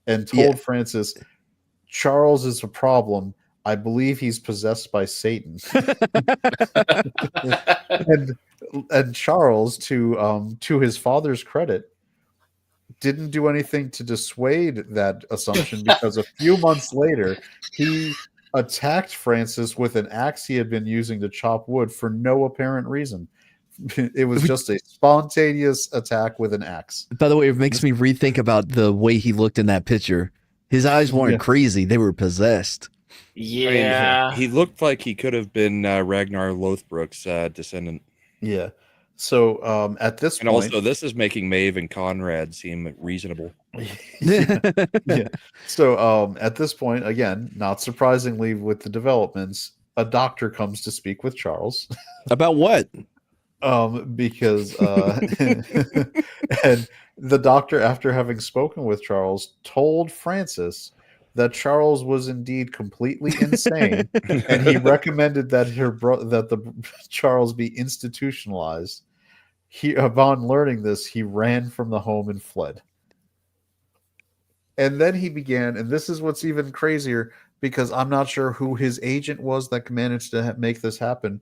and told Frances, Charles is a problem. I believe he's possessed by Satan. and Charles, to his father's credit, didn't do anything to dissuade that assumption because a few months later he attacked Frances with an axe he had been using to chop wood for no apparent reason. It was just a spontaneous attack with an axe. By the way, it makes me rethink about the way he looked in that picture. His eyes weren't crazy; they were possessed. Yeah, I mean, he looked like he could have been Ragnar Lothbrok's descendant. Yeah. So at this and point, also this is making Maeve and Conrad seem reasonable. yeah. So at this point, again, not surprisingly, with the developments, a doctor comes to speak with Charles. About what? Because and the doctor, after having spoken with Charles, told Frances that Charles was indeed completely insane, and he recommended that Charles be institutionalized. Upon learning this, he ran from the home and fled. And then he began, and this is what's even crazier, because I'm not sure who his agent was that managed to make this happen,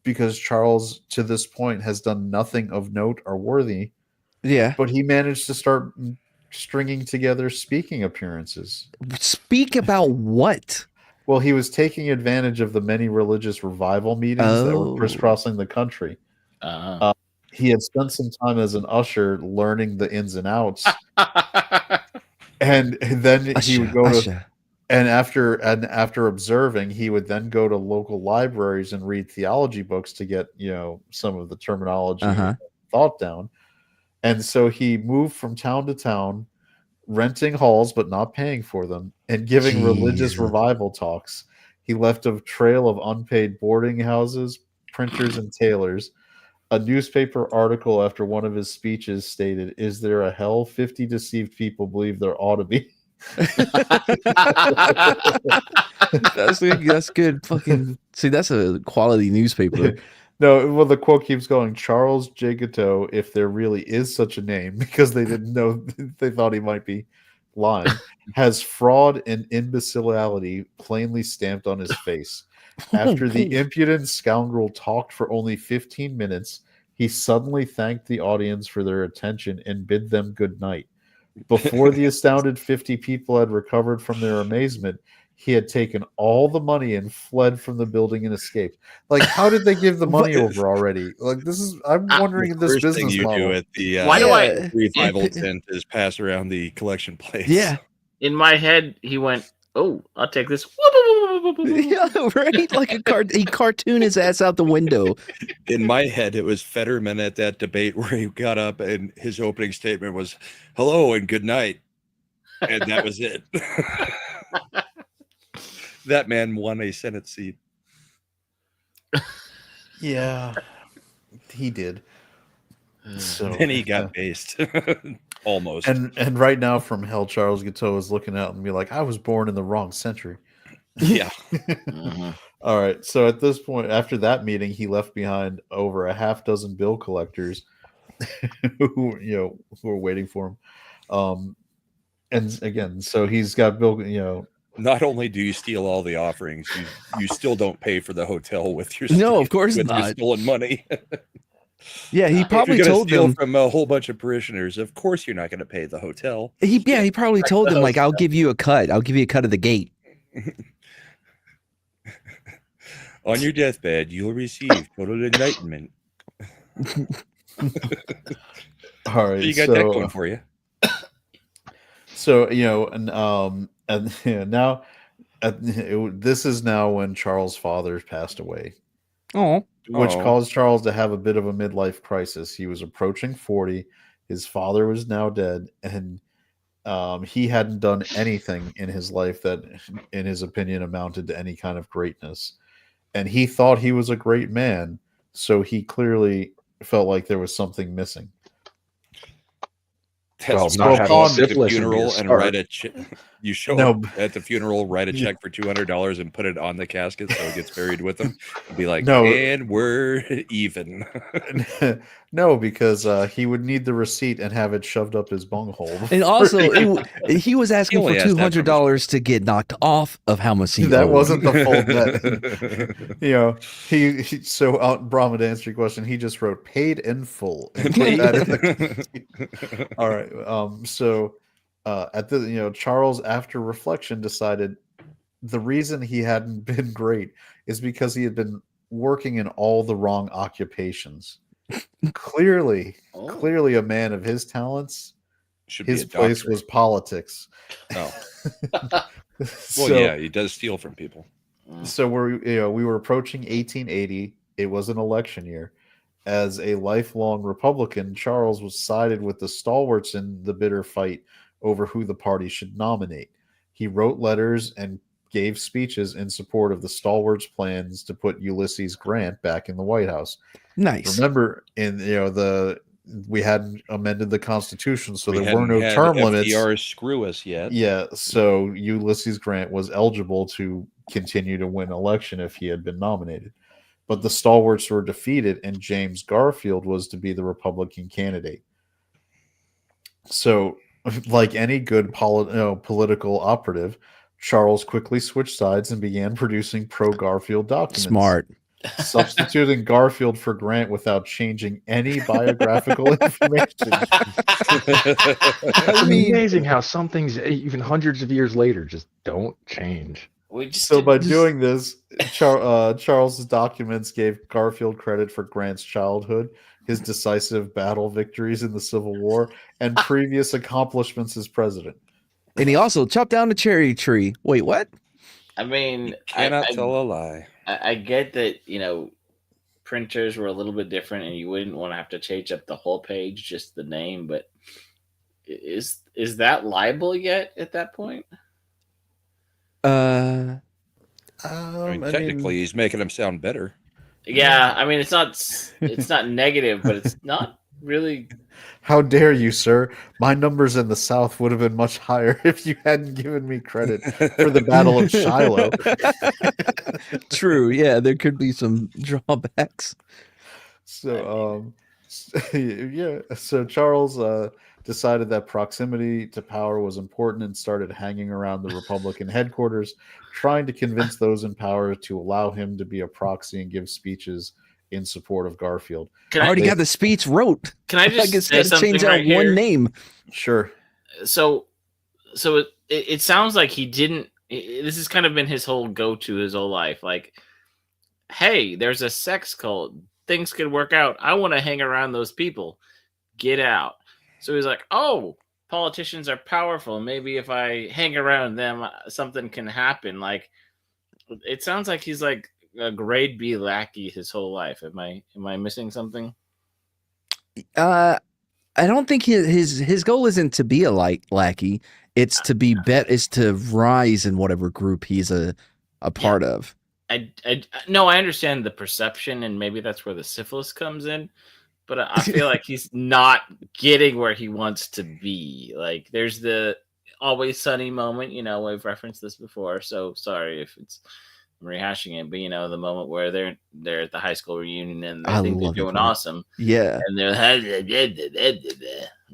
because Charles, to this point, has done nothing of note or worthy. Yeah. But he managed to start stringing together speaking appearances. Speak about what? Well, he was taking advantage of the many religious revival meetings that were crisscrossing the country. He had spent some time as an usher learning the ins and outs. And then he would go to, and after observing, he would then go to local libraries and read theology books to get, some of the terminology thought down. And so he moved from town to town, renting halls but not paying for them, and giving religious revival talks. He left a trail of unpaid boarding houses, printers, and tailors. A newspaper article after one of his speeches stated, "Is there a hell? 50 deceived people believe there ought to be." That's good. Fucking see, that's a quality newspaper. No, well, the quote keeps going. Charles J. Guiteau, if there really is such a name, because they didn't know, they thought he might be lying, has fraud and imbecility plainly stamped on his face. After the impudent scoundrel talked for only 15 minutes, he suddenly thanked the audience for their attention and bid them good night. Before the astounded 50 people had recovered from their amazement, he had taken all the money and fled from the building and escaped. Like, how did they give the money over already? Like, I'm wondering this First business thing you model. do at the Why do I revival tent is pass around the collection plates. Yeah. In my head, he went, "Oh, I'll take this." Yeah, right. Like he cartoon his ass out the window. In my head, it was Fetterman at that debate where he got up and his opening statement was "Hello and good night," and that was it. That man won a Senate seat. Yeah, he did. So then he got based. Almost. And right now from hell, Charles Guiteau is looking out and be like, "I was born in the wrong century." Yeah. All right. So at this point, after that meeting, he left behind over a half dozen bill collectors who were waiting for him. And again, so he's got bill, Not only do you steal all the offerings, you still don't pay for the hotel with your of course with not. your stolen money. Yeah, he probably if you're told steal them from a whole bunch of parishioners. Of course, you're not going to pay the hotel. He probably told them, like, "I'll give you a cut. I'll give you a cut of the gate." On your deathbed, you'll receive total enlightenment. All right, So you got that going for you. So now this is now when Charles' father passed away. Oh, Which caused Charles to have a bit of a midlife crisis. He was approaching 40. His father was now dead, and he hadn't done anything in his life that, in his opinion, amounted to any kind of greatness. And he thought he was a great man, so he clearly felt like there was something missing. Not having at the syphilis funeral and write a check. You show up at the funeral, write a check for $200 and put it on the casket so it gets buried with them. And be like, No. and we're even. No, because he would need the receipt and have it shoved up his bunghole. and also he was asking only for asked that from $200 to get knocked off of how much he That owed. wasn't the full debt. So Brahma, to answer your question, he just wrote "paid in full" and put that in the. All right. So at the Charles, after reflection, decided the reason he hadn't been great is because he had been working in all the wrong occupations. Clearly a man of his talents. His place was politics. Oh. Well, yeah, he does steal from people. So we were approaching 1880. It was an election year. As a lifelong Republican, Charles was sided with the stalwarts in the bitter fight over who the party should nominate. He wrote letters and gave speeches in support of the stalwarts' plans to put Ulysses Grant back in the White House. Nice. Remember, we hadn't amended the Constitution, so there were no term limits. FDR screw us yet. Yeah, so Ulysses Grant was eligible to continue to win election if he had been nominated. But the stalwarts were defeated, and James Garfield was to be the Republican candidate. So, like any good political operative, Charles quickly switched sides and began producing pro-Garfield documents. Smart. Substituting Garfield for Grant without changing any biographical information. It's amazing how some things, even hundreds of years later, just don't change. Doing this, Charles's documents gave Garfield credit for Grant's childhood, his decisive battle victories in the Civil War, and previous accomplishments as president. And he also chopped down the cherry tree. Wait, what? I mean, you cannot tell a lie. I get that, printers were a little bit different and you wouldn't want to have to change up the whole page, just the name, but is that libel yet at that point? Technically, he's making him sound better. Yeah, I mean, it's not negative, but it's not really. How dare you, sir? My numbers in the South would have been much higher if you hadn't given me credit for the Battle of Shiloh. True, yeah, there could be some drawbacks. So, so Charles decided that proximity to power was important and started hanging around the Republican headquarters, trying to convince those in power to allow him to be a proxy and give speeches in support of Garfield. I already got the speech wrote. Can I just say something change out one name? Sure. So it sounds like he didn't. This has kind of been his whole go-to his whole life. Like, hey, there's a sex cult. Things could work out. I want to hang around those people. Get out. So he's like, oh, politicians are powerful. Maybe if I hang around them, something can happen. Like, it sounds like he's like a grade B lackey his whole life. Am I missing something? I don't think his goal isn't to be a lackey. It's to be It's to rise in whatever group he's a part of. No, I understand the perception, and maybe that's where the syphilis comes in. But I feel like he's not getting where he wants to be. Like, there's the Always Sunny moment. We've referenced this before, so sorry if I'm rehashing it. But the moment where they're at the high school reunion and they think they're doing awesome. Yeah, and they're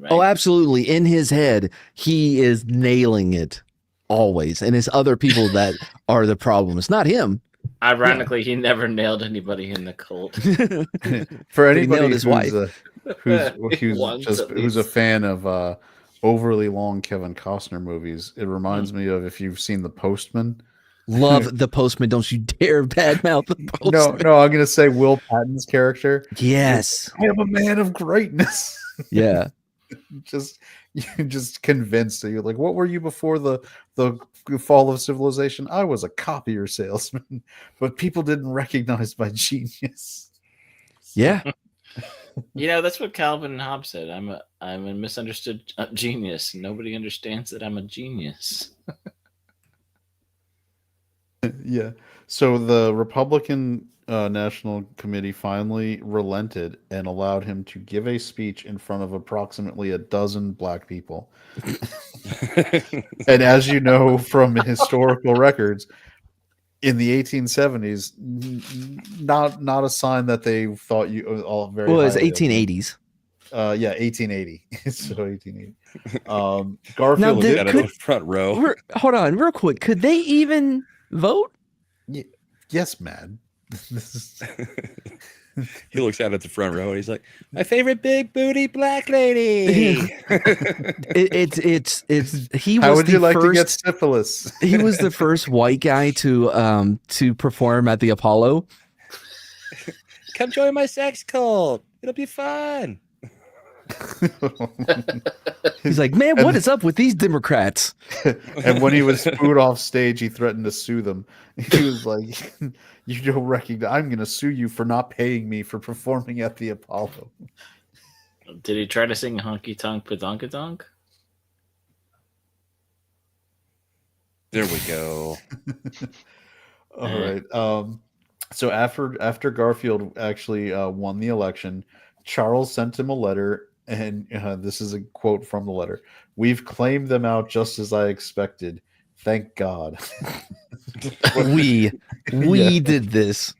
right? Oh, absolutely. In his head, he is nailing it always, and it's other people that are the problem. It's not him. Ironically, he never nailed anybody in the cult. For anybody who's a fan of overly long Kevin Costner movies, it reminds me of, if you've seen The Postman. Love The Postman. Don't you dare badmouth The Postman. No, I'm going to say Will Patton's character. Yes. I am a man of greatness. Yeah. just convinced that you're like, what were you before the fall of civilization? I was a copier salesman, but people didn't recognize my genius. Yeah. That's what Calvin and Hobbes said. I'm a misunderstood genius. Nobody understands that I'm a genius. Yeah. So the Republican National Committee finally relented and allowed him to give a speech in front of approximately a dozen black people. And as you know from historical records, in the 1870s, not a sign that they thought you all very. Well, it was 1880s. 1880. So 1880. Garfield did out of the front row. Hold on, real quick. Could they even vote? Yes, man. He looks out at the front row and he's like, "My favorite big booty black lady." It's he was. How would you like to get syphilis? He was the first white guy to perform at the Apollo. Come join my sex cult. It'll be fun. He's like, man, what is up with these Democrats? And when he was booed off stage, he threatened to sue them. He was like, you don't recognize, I'm going to sue you for not paying me for performing at the Apollo. Did he try to sing Honky Tonk Padonka There we go. All right. So after Garfield actually won the election, Charles sent him a letter, and this is a quote from the letter: "We've claimed them out just as I expected. Thank God." we Yeah. did this.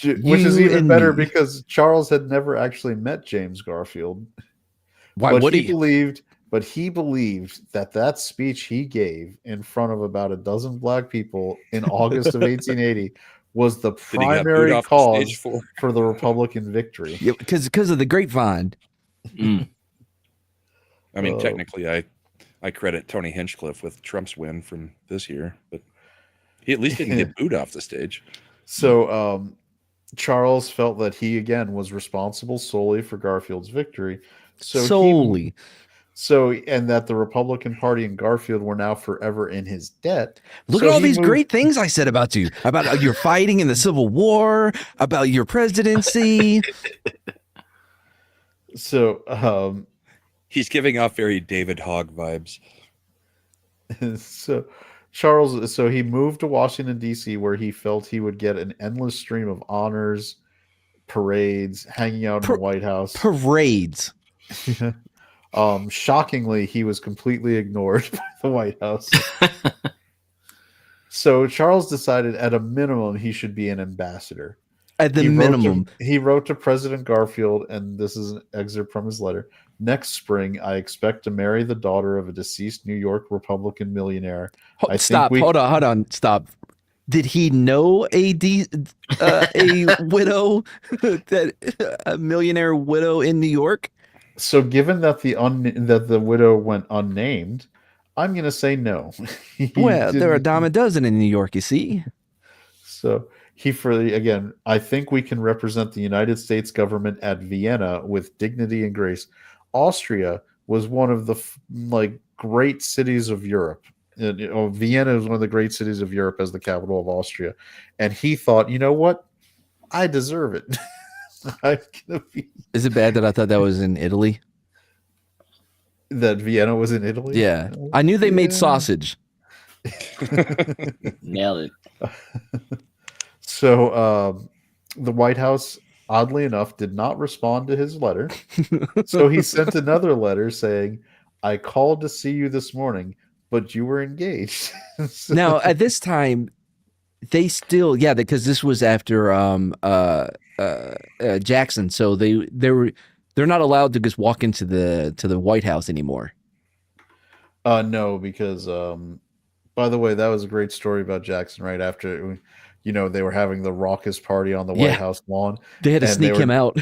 Which is even and better me. because Charles had never actually met James Garfield. Why But would he he? believed that speech he gave in front of about a dozen black people in August of 1880 was the That he got booed primary off the cause stage for. for the Republican victory. Yeah, because of the grapevine. Mm. I mean, technically, I credit Tony Hinchcliffe with Trump's win from this year, but he at least didn't get booed off the stage. So Charles felt that he again was responsible solely for Garfield's victory. Solely. And that the Republican Party and Garfield were now forever in his debt. Look at all these great things I said about you, about your fighting in the Civil War, about your presidency. So he's giving off very David Hogg vibes. So Charles, so he moved to Washington, D.C., where he felt he would get an endless stream of honors, parades, hanging out in the White House. Parades. Shockingly, he was completely ignored by the White House. So Charles decided at a minimum he should be an ambassador. At the minimum. He wrote to President Garfield, and this is an excerpt from his letter. "Next spring, I expect to marry the daughter of a deceased New York Republican millionaire." Hold on, stop. Did he know a widow, a millionaire widow in New York? So, given that the widow went unnamed, I'm going to say no. Well, there are a dime a dozen in New York, you see. So again, I think we can represent the United States government at Vienna with dignity and grace. Austria was one of the great cities of Europe. Vienna is one of the great cities of Europe as the capital of Austria, and he thought, you know what, I deserve it. Is it bad that I thought that was in Italy? That Vienna was in Italy? Yeah, I knew they made sausage. Nailed it. So the White House, oddly enough, did not respond to his letter. So he sent another letter saying, "I called to see you this morning, but you were engaged." Now, at this time, they still, because this was after Jackson, so they're not allowed to just walk into the White House anymore. No, because by the way, that was a great story about Jackson. Right after, they were having the raucous party on the White House lawn. They had to sneak him out.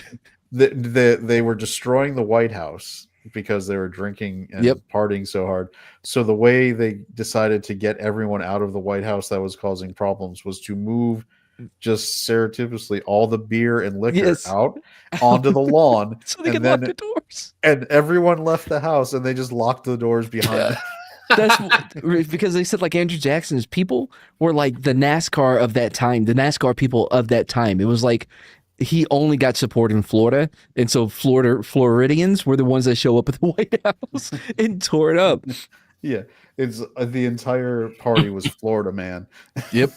They were destroying the White House because they were drinking and partying so hard. So the way they decided to get everyone out of the White House that was causing problems was to move just surreptitiously all the beer and liquor out onto the lawn. So they could lock the doors. And everyone left the house and they just locked the doors behind them. That's because they said Andrew Jackson's people were like the NASCAR of that time, the NASCAR people of that time. It was like he only got support in Florida, and so Floridians were the ones that show up at the White House and tore it up. Yeah, it's the entire party was Florida man. Yep.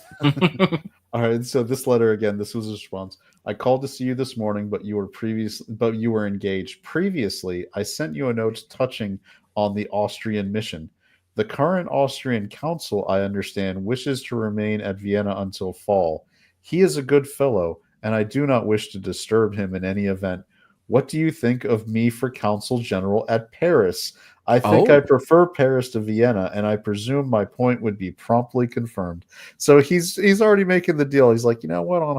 All right, so this letter again, this was a response. "I called to see you this morning, but you were engaged. Previously, I sent you a note touching on the Austrian mission. The current Austrian consul, I understand, wishes to remain at Vienna until fall. He is a good fellow, and I do not wish to disturb him in any event. What do you think of me for consul general at Paris? I think I prefer Paris to Vienna, and I presume my point would be promptly confirmed." So he's already making the deal. He's like, you know what? On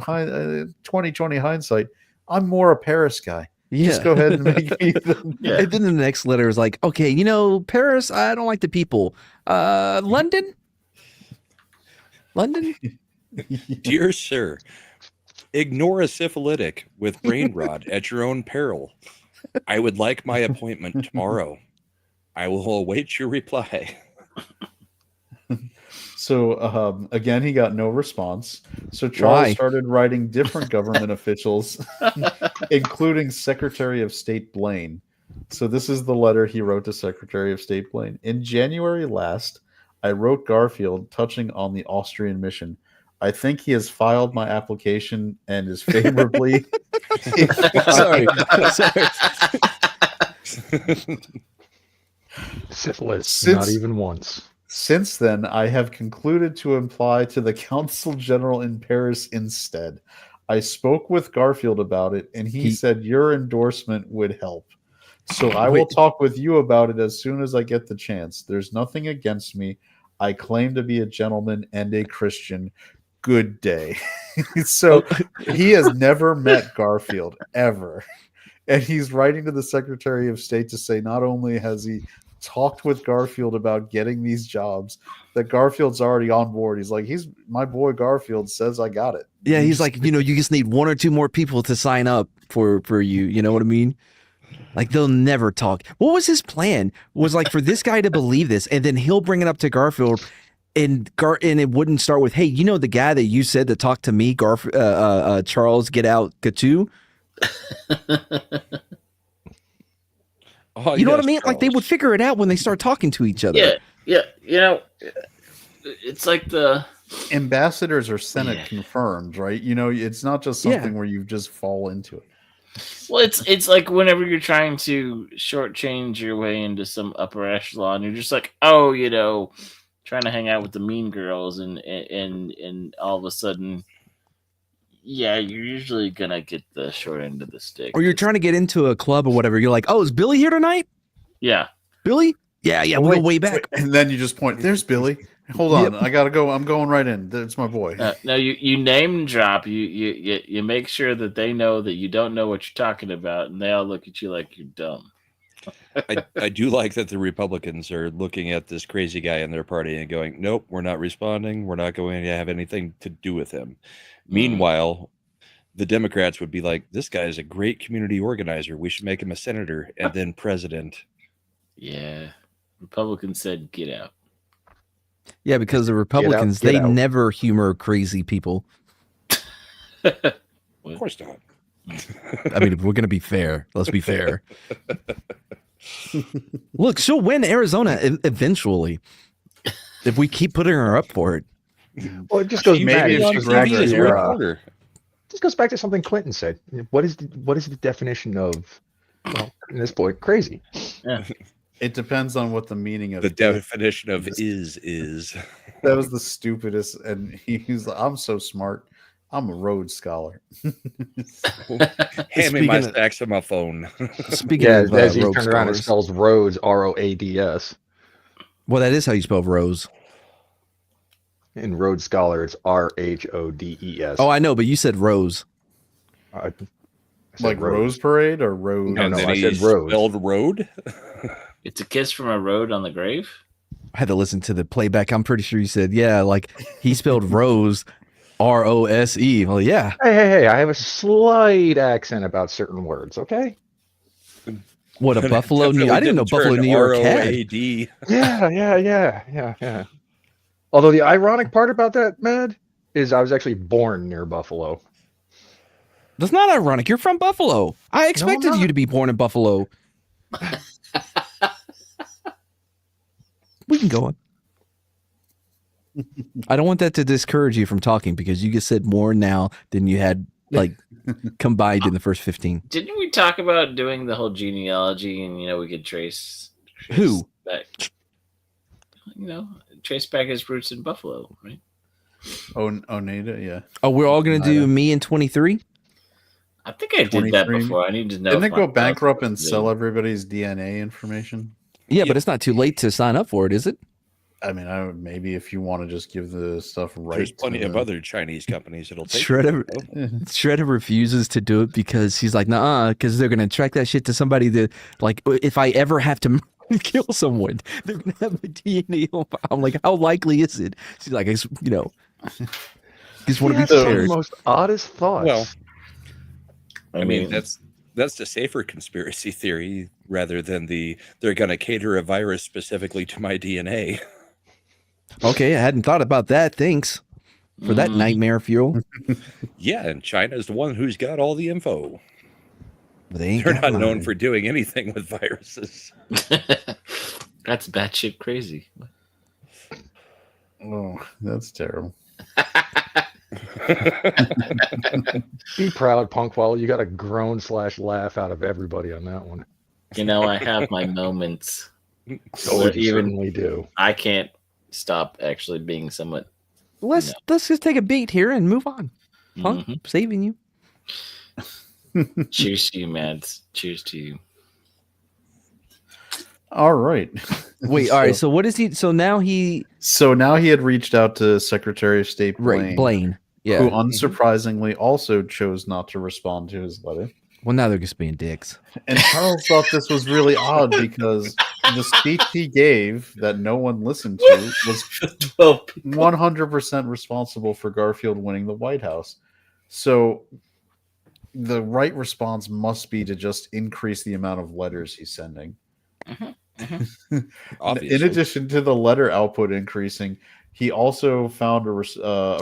2020 hindsight, I'm more a Paris guy. Yeah. Just go ahead and make me. And then the next letter is like, okay, Paris, I don't like the people. London. Dear sir, ignore a syphilitic with brain rot at your own peril. I would like my appointment tomorrow. I will await your reply. So again, he got no response. So Charles started writing different government officials, including Secretary of State Blaine. So this is the letter he wrote to Secretary of State Blaine. In January last, I wrote Garfield touching on the Austrian mission. I think he has filed my application and is favorably. Sorry. Syphilis, not even once. Since then, I have concluded to apply to the Consul General in Paris instead. I spoke with Garfield about it, and he said your endorsement would help. So I will talk with you about it as soon as I get the chance. There's nothing against me. I claim to be a gentleman and a Christian. Good day. So he has never met Garfield, ever. And he's writing to the Secretary of State to say not only has he talked with Garfield about getting these jobs, that Garfield's already on board. He's like, my boy Garfield says I got it. Yeah, he's like, you just need one or two more people to sign up for you. You know what I mean? Like, they'll never talk. What was his plan? Was like for this guy to believe this, and then he'll bring it up to Garfield, and it wouldn't start with, hey, the guy that you said to talk to me, Charles, get out, Guiteau? Oh, you know what I mean? Charles. Like, they would figure it out when they start talking to each other. Yeah. It's like the ambassadors are Senate confirmed, right? It's not just something where you just fall into it. Well, it's like whenever you're trying to shortchange your way into some upper echelon, you're just like, trying to hang out with the mean girls, and all of a sudden, you're usually gonna get the short end of the stick. Or you're trying to get into a club or whatever. You're like, oh, is Billy here tonight? Yeah, Billy. Yeah, we'll go way back. And then you just point. There's Billy. Hold on, I gotta go. I'm going right in. That's my boy. No, you name drop. You make sure that they know that you don't know what you're talking about, and they all look at you like you're dumb. I do like that the Republicans are looking at this crazy guy in their party and going, nope, we're not responding. We're not going to have anything to do with him. Meanwhile, the Democrats would be like, this guy is a great community organizer. We should make him a senator and then president. Yeah. Republicans said, get out. Yeah, because the Republicans, they never humor crazy people. Of course not. I mean, if we're going to be fair, let's be fair. Look, she'll win Arizona eventually if we keep putting her up for it. Well, it just goes back. Just goes back to something Clinton said. What is the definition of, this boy, crazy? Yeah. It depends on what the meaning of the definition of is. That was the stupidest, and he's like, I'm so smart. I'm a Rhodes Scholar. Hand me my stacks of my phone. Speaking of as he turned around and spells Rhodes, Roads. Well, that is how you spell Rose. In Rhodes Scholar, it's Rhodes. Oh, I know, but you said Rose. Like Rose Parade or Road? No, I said Rose. Spelled road? It's a kiss from a road on the grave? I had to listen to the playback. I'm pretty sure you said, like he spelled Rose, Rose. Well, yeah. Hey, I have a slight accent about certain words, okay? What, a Buffalo, New York? I didn't know Buffalo, New York had. Yeah. Although the ironic part about that, Mad, is I was actually born near Buffalo. That's not ironic. You're from Buffalo. I expected you to be born in Buffalo. We can go on. I don't want that to discourage you from talking because you just said more now than you had combined in the first 15. Didn't we talk about doing the whole genealogy and we could trace who back, trace back his roots in Buffalo, right? Oneida, yeah. Oh, we're all gonna do me in 23. I think I did that before. I need to know. Didn't it go bankrupt and sell everybody's DNA information? Yeah, but it's not too late to sign up for it, is it? I mean, maybe if you want to just give the stuff right. There's plenty of other Chinese companies that'll take Shredder refuses to do it because he's like, nah, because they're going to track that shit to somebody that, like, if I ever have to kill someone, they're going to have my DNA. I'm like, how likely is it? She's like, just want to be prepared. The most oddest thoughts. Well, I mean, that's That's the safer conspiracy theory rather than they're going to cater a virus specifically to my DNA. Okay, I hadn't thought about that. Thanks for that nightmare fuel. Yeah, and China's the one who's got all the info. They're not known for doing anything with viruses. That's batshit crazy. Oh, that's terrible. Be proud, Punkwall. You got a groan/laugh out of everybody on that one. You know, I have my moments. So you certainly do. I can't stop actually being somewhat. Let's just take a beat here and move on. Punk, saving you. Cheers to you, Mads. Cheers to you. All right. Wait, all right. So what is he? So now he had reached out to Secretary of State Blaine, yeah, who unsurprisingly also chose not to respond to his letter. Well, now they're just being dicks. And Charles thought this was really odd because the speech he gave that no one listened to was 100% responsible for Garfield winning the White House. So the right response must be to just increase the amount of letters he's sending. In addition to the letter output increasing, he also found a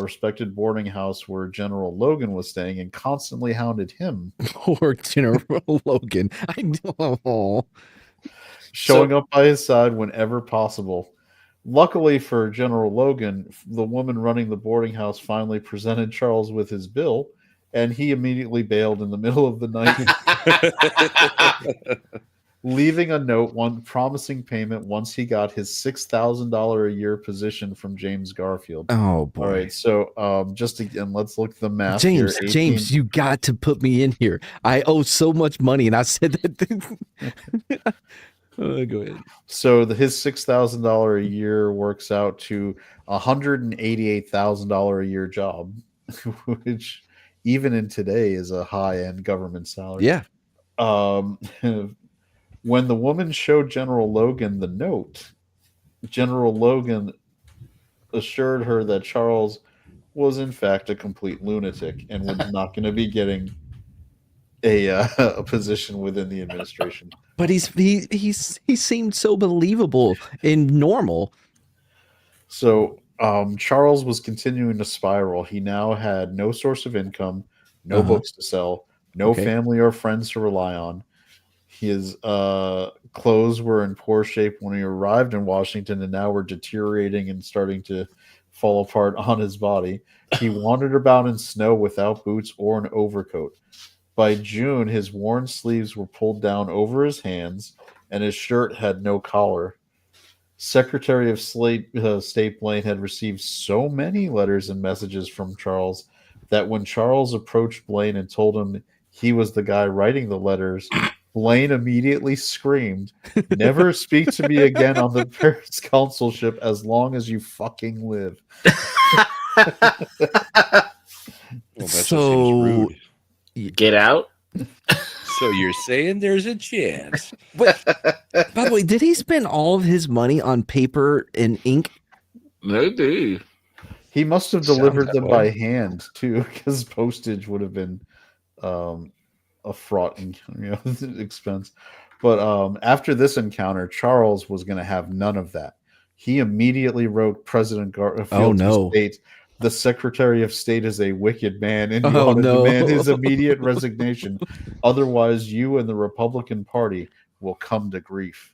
respected boarding house where General Logan was staying and constantly hounded him. Poor General Logan. I know. Showing up by his side whenever possible. Luckily for General Logan, the woman running the boarding house finally presented Charles with his bill, and he immediately bailed in the middle of the night. Leaving a note promising payment once he got his $6,000 a year position from James Garfield. Oh boy! All right, so let's look at the math. James, here. James, you got to put me in here. I owe so much money, and I said that. Go ahead. So his $6,000 a year works out to $188,000 a year job, which even in today is a high-end government salary. Yeah. When the woman showed General Logan the note, General Logan assured her that Charles was in fact a complete lunatic and was not going to be getting a position within the administration. But he seemed so believable and normal. So Charles was continuing to spiral. He now had no source of income, no books to sell, no family or friends to rely on. His clothes were in poor shape when he arrived in Washington and now were deteriorating and starting to fall apart on his body. He wandered about in snow without boots or an overcoat. By June, his worn sleeves were pulled down over his hands and his shirt had no collar. Secretary of State Blaine had received so many letters and messages from Charles that when Charles approached Blaine and told him he was the guy writing the letters, Blaine immediately screamed, "Never speak to me again on the Paris consulship as long as you fucking live." Well, so get out. So you're saying there's a chance? By the way, did he spend all of his money on paper and ink? Maybe. He must have delivered them by hand too, because postage would have been a fraught expense. But after this encounter, Charles was going to have none of that. He immediately wrote President Garfield to state, "The Secretary of State is a wicked man, and you ought to demand his immediate resignation. Otherwise, you and the Republican Party will come to grief."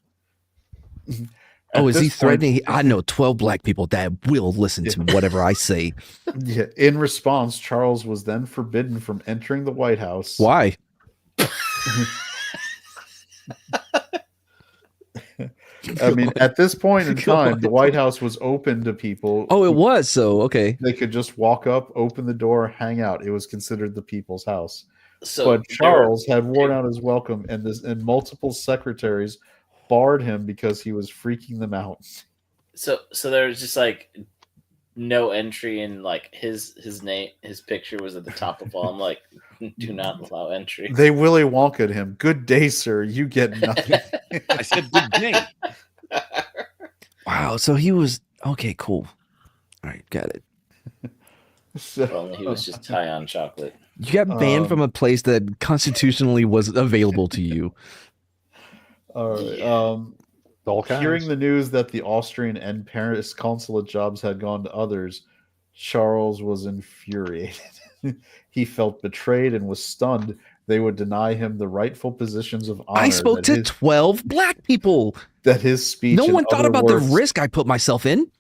Is he threatening? I know 12 black people that will listen to whatever I say. Yeah. In response, Charles was then forbidden from entering the White House. Why? I mean, at this point in time, the White House was open to people. Oh, it was. So, okay. They could just walk up, open the door, hang out. It was considered the people's house. So but Charles had worn out his welcome, and multiple secretaries barred him because he was freaking them out. So there was just like no entry in like his name, his picture was at the top of all. I'm like, do not allow entry. They Willy Wonka'd him. "Good day, sir. You get nothing." I said good day. Wow. So he was cool. All right, got it. So, Well, he was just high on chocolate. You got banned from a place that constitutionally was available to you. All right. Hearing the news that the Austrian and Paris consulate jobs had gone to others, Charles was infuriated. He felt betrayed and was stunned they would deny him the rightful positions of honor. I spoke to 12 black people. That his speech. No one thought about the risk I put myself in.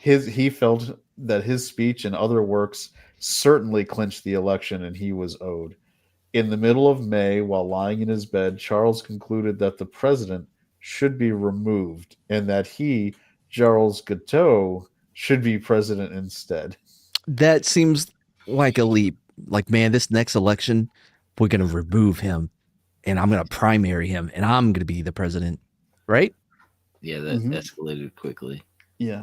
He felt that his speech and other works certainly clinched the election, and he was owed. In the middle of May, while lying in his bed, Charles concluded that the president should be removed and that he, Charles Guiteau, should be president instead. That seems like a leap. Like, man, this next election, we're going to remove him and I'm going to primary him and I'm going to be the president. Right? Yeah, that escalated quickly. Yeah.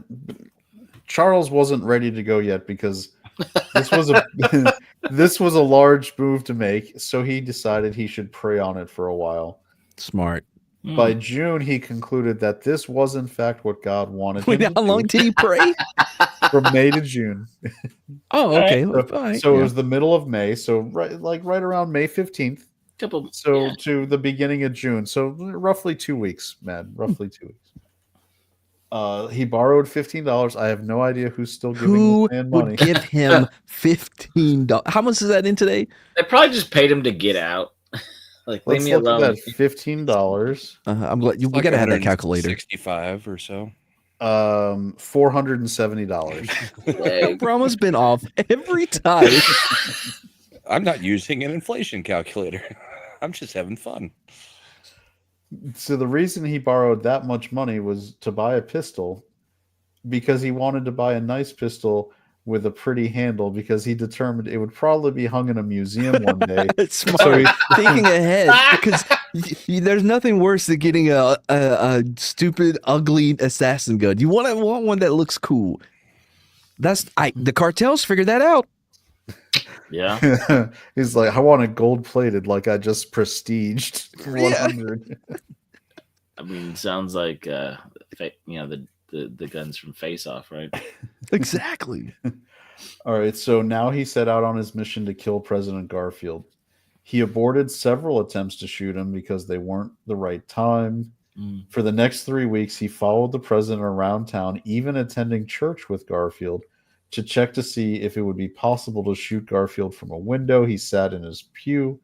Charles wasn't ready to go yet because this was a large move to make, so he decided he should pray on it for a while. Smart. By June, he concluded that this was in fact what God wanted him to do. How long did he pray? From May to June. Oh, okay. So it was the middle of May, so right around May 15th. To the beginning of June, so roughly 2 weeks, man. Roughly 2 weeks. He borrowed $15. I have no idea who's still giving this man money. Would give him $15? How much is that in today? They probably just paid him to get out. Like, leave me alone. That $15. I'm glad we gotta have that calculator. 65 or so. $470. Brahma's been off every time. I'm not using an inflation calculator. I'm just having fun. So the reason he borrowed that much money was to buy a pistol, because he wanted to buy a nice pistol with a pretty handle, because he determined it would probably be hung in a museum one day. Smart. So thinking ahead, because there's nothing worse than getting a stupid, ugly assassin gun. You want one that looks cool. The cartels figured that out. Yeah. He's like, I want it gold plated, like I just prestiged 100. I mean, sounds like the guns from Face Off, right? Exactly. All right, so now he set out on his mission to kill President Garfield. He aborted several attempts to shoot him because they weren't the right time. For the next 3 weeks, he followed the president around town, even attending church with Garfield, to check to see if it would be possible to shoot Garfield from a window. He sat in his pew.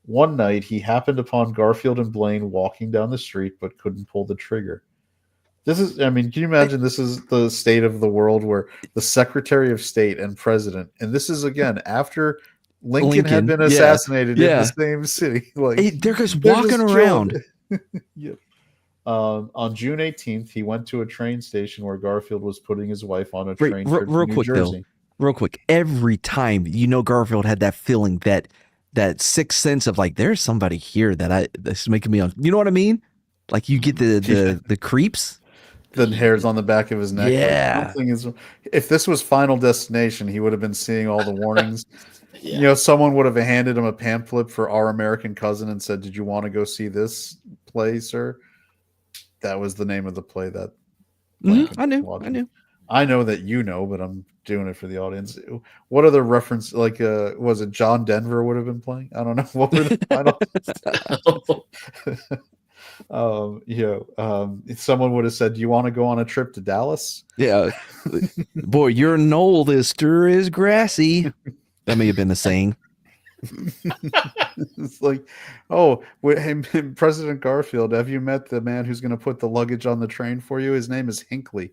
One night, he happened upon Garfield and Blaine walking down the street, but couldn't pull the trigger. Can you imagine this is the state of the world where the Secretary of State and President, and this is, again, after Lincoln had been assassinated in the same city. They're just walking around. Yep. On June 18th, he went to a train station where Garfield was putting his wife on a train trip to New Jersey. Real quick, every time Garfield had that feeling, that sixth sense of like, there's somebody here that's making me you know what I mean? Like, you get the creeps. The hairs on the back of his neck. Yeah. If this was Final Destination, he would have been seeing all the warnings. Someone would have handed him a pamphlet for Our American Cousin and said, "Did you want to go see this play, sir?" That was the name of the play that I knew. I know that you know, but I'm doing it for the audience. What other reference? Like, was it John Denver would have been playing? I don't know. What were the final? Someone would have said, "Do you want to go on a trip to Dallas?" Yeah. Boy, your knoll this stir is grassy. That may have been the saying. It's like, President Garfield, have you met the man who's going to put the luggage on the train for you? His name is Hinckley.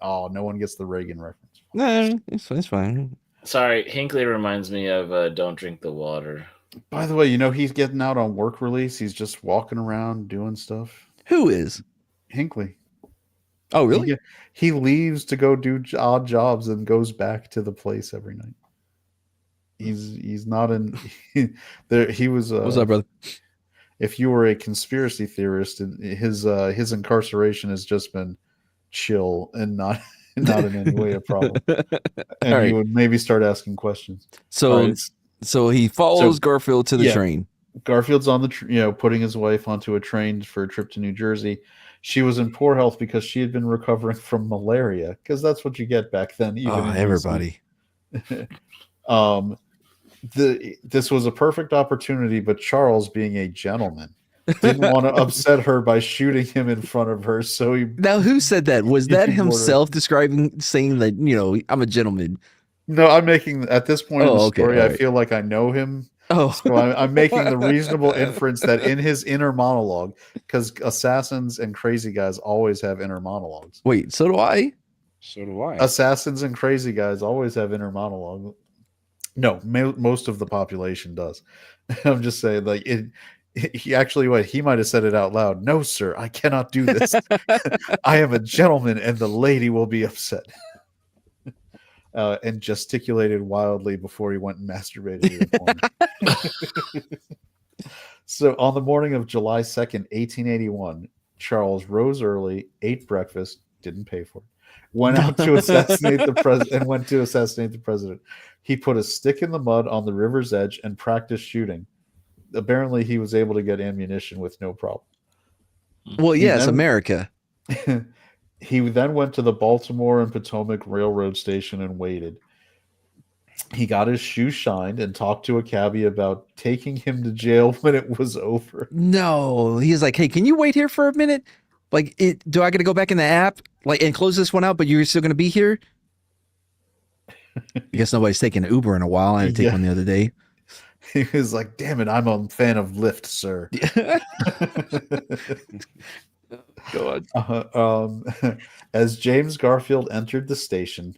Oh, no one gets the Reagan reference. No, it's fine. Sorry, Hinckley reminds me of Don't Drink the Water. By the way, he's getting out on work release. He's just walking around doing stuff. Who is? Hinckley. Oh, really? He leaves to go do odd jobs and goes back to the place every night. He's not in there. He was. What's up, brother? If you were a conspiracy theorist, his incarceration has just been chill and not in any way a problem. And he would maybe start asking questions. So he follows Garfield to the train. Garfield's on the putting his wife onto a train for a trip to New Jersey. She was in poor health because she had been recovering from malaria, because that's what you get back then. Everybody. This was a perfect opportunity, but Charles, being a gentleman, didn't want to upset her by shooting him in front of her. So he. Now, who said that? Was that himself saying that, I'm a gentleman? No, I'm making at this point in the story. Right. I feel like I know him. Oh, so I'm making the reasonable inference that in his inner monologue, because assassins and crazy guys always have inner monologues. Wait, so do I? So do I. Assassins and crazy guys always have inner monologue. No, most of the population does. I'm just saying, like he actually, he might have said it out loud. No, sir, I cannot do this. I am a gentleman, and the lady will be upset. And gesticulated wildly before he went and masturbated in the corner. So on the morning of July 2nd, 1881, Charles rose early, ate breakfast, didn't pay for it, went out to assassinate the president. He put a stick in the mud on the river's edge and practiced shooting. Apparently, he was able to get ammunition with no problem. Well, yes, America. He then went to the Baltimore and Potomac Railroad Station and waited. He got his shoes shined and talked to a cabbie about taking him to jail when it was over. No, he's like, hey, can you wait here for a minute? Like, do I got to go back in the app and close this one out, but you're still going to be here? I guess nobody's taken an Uber in a while. I had to take one the other day. He was like, damn it, I'm a fan of Lyft, sir. God. As James Garfield entered the station,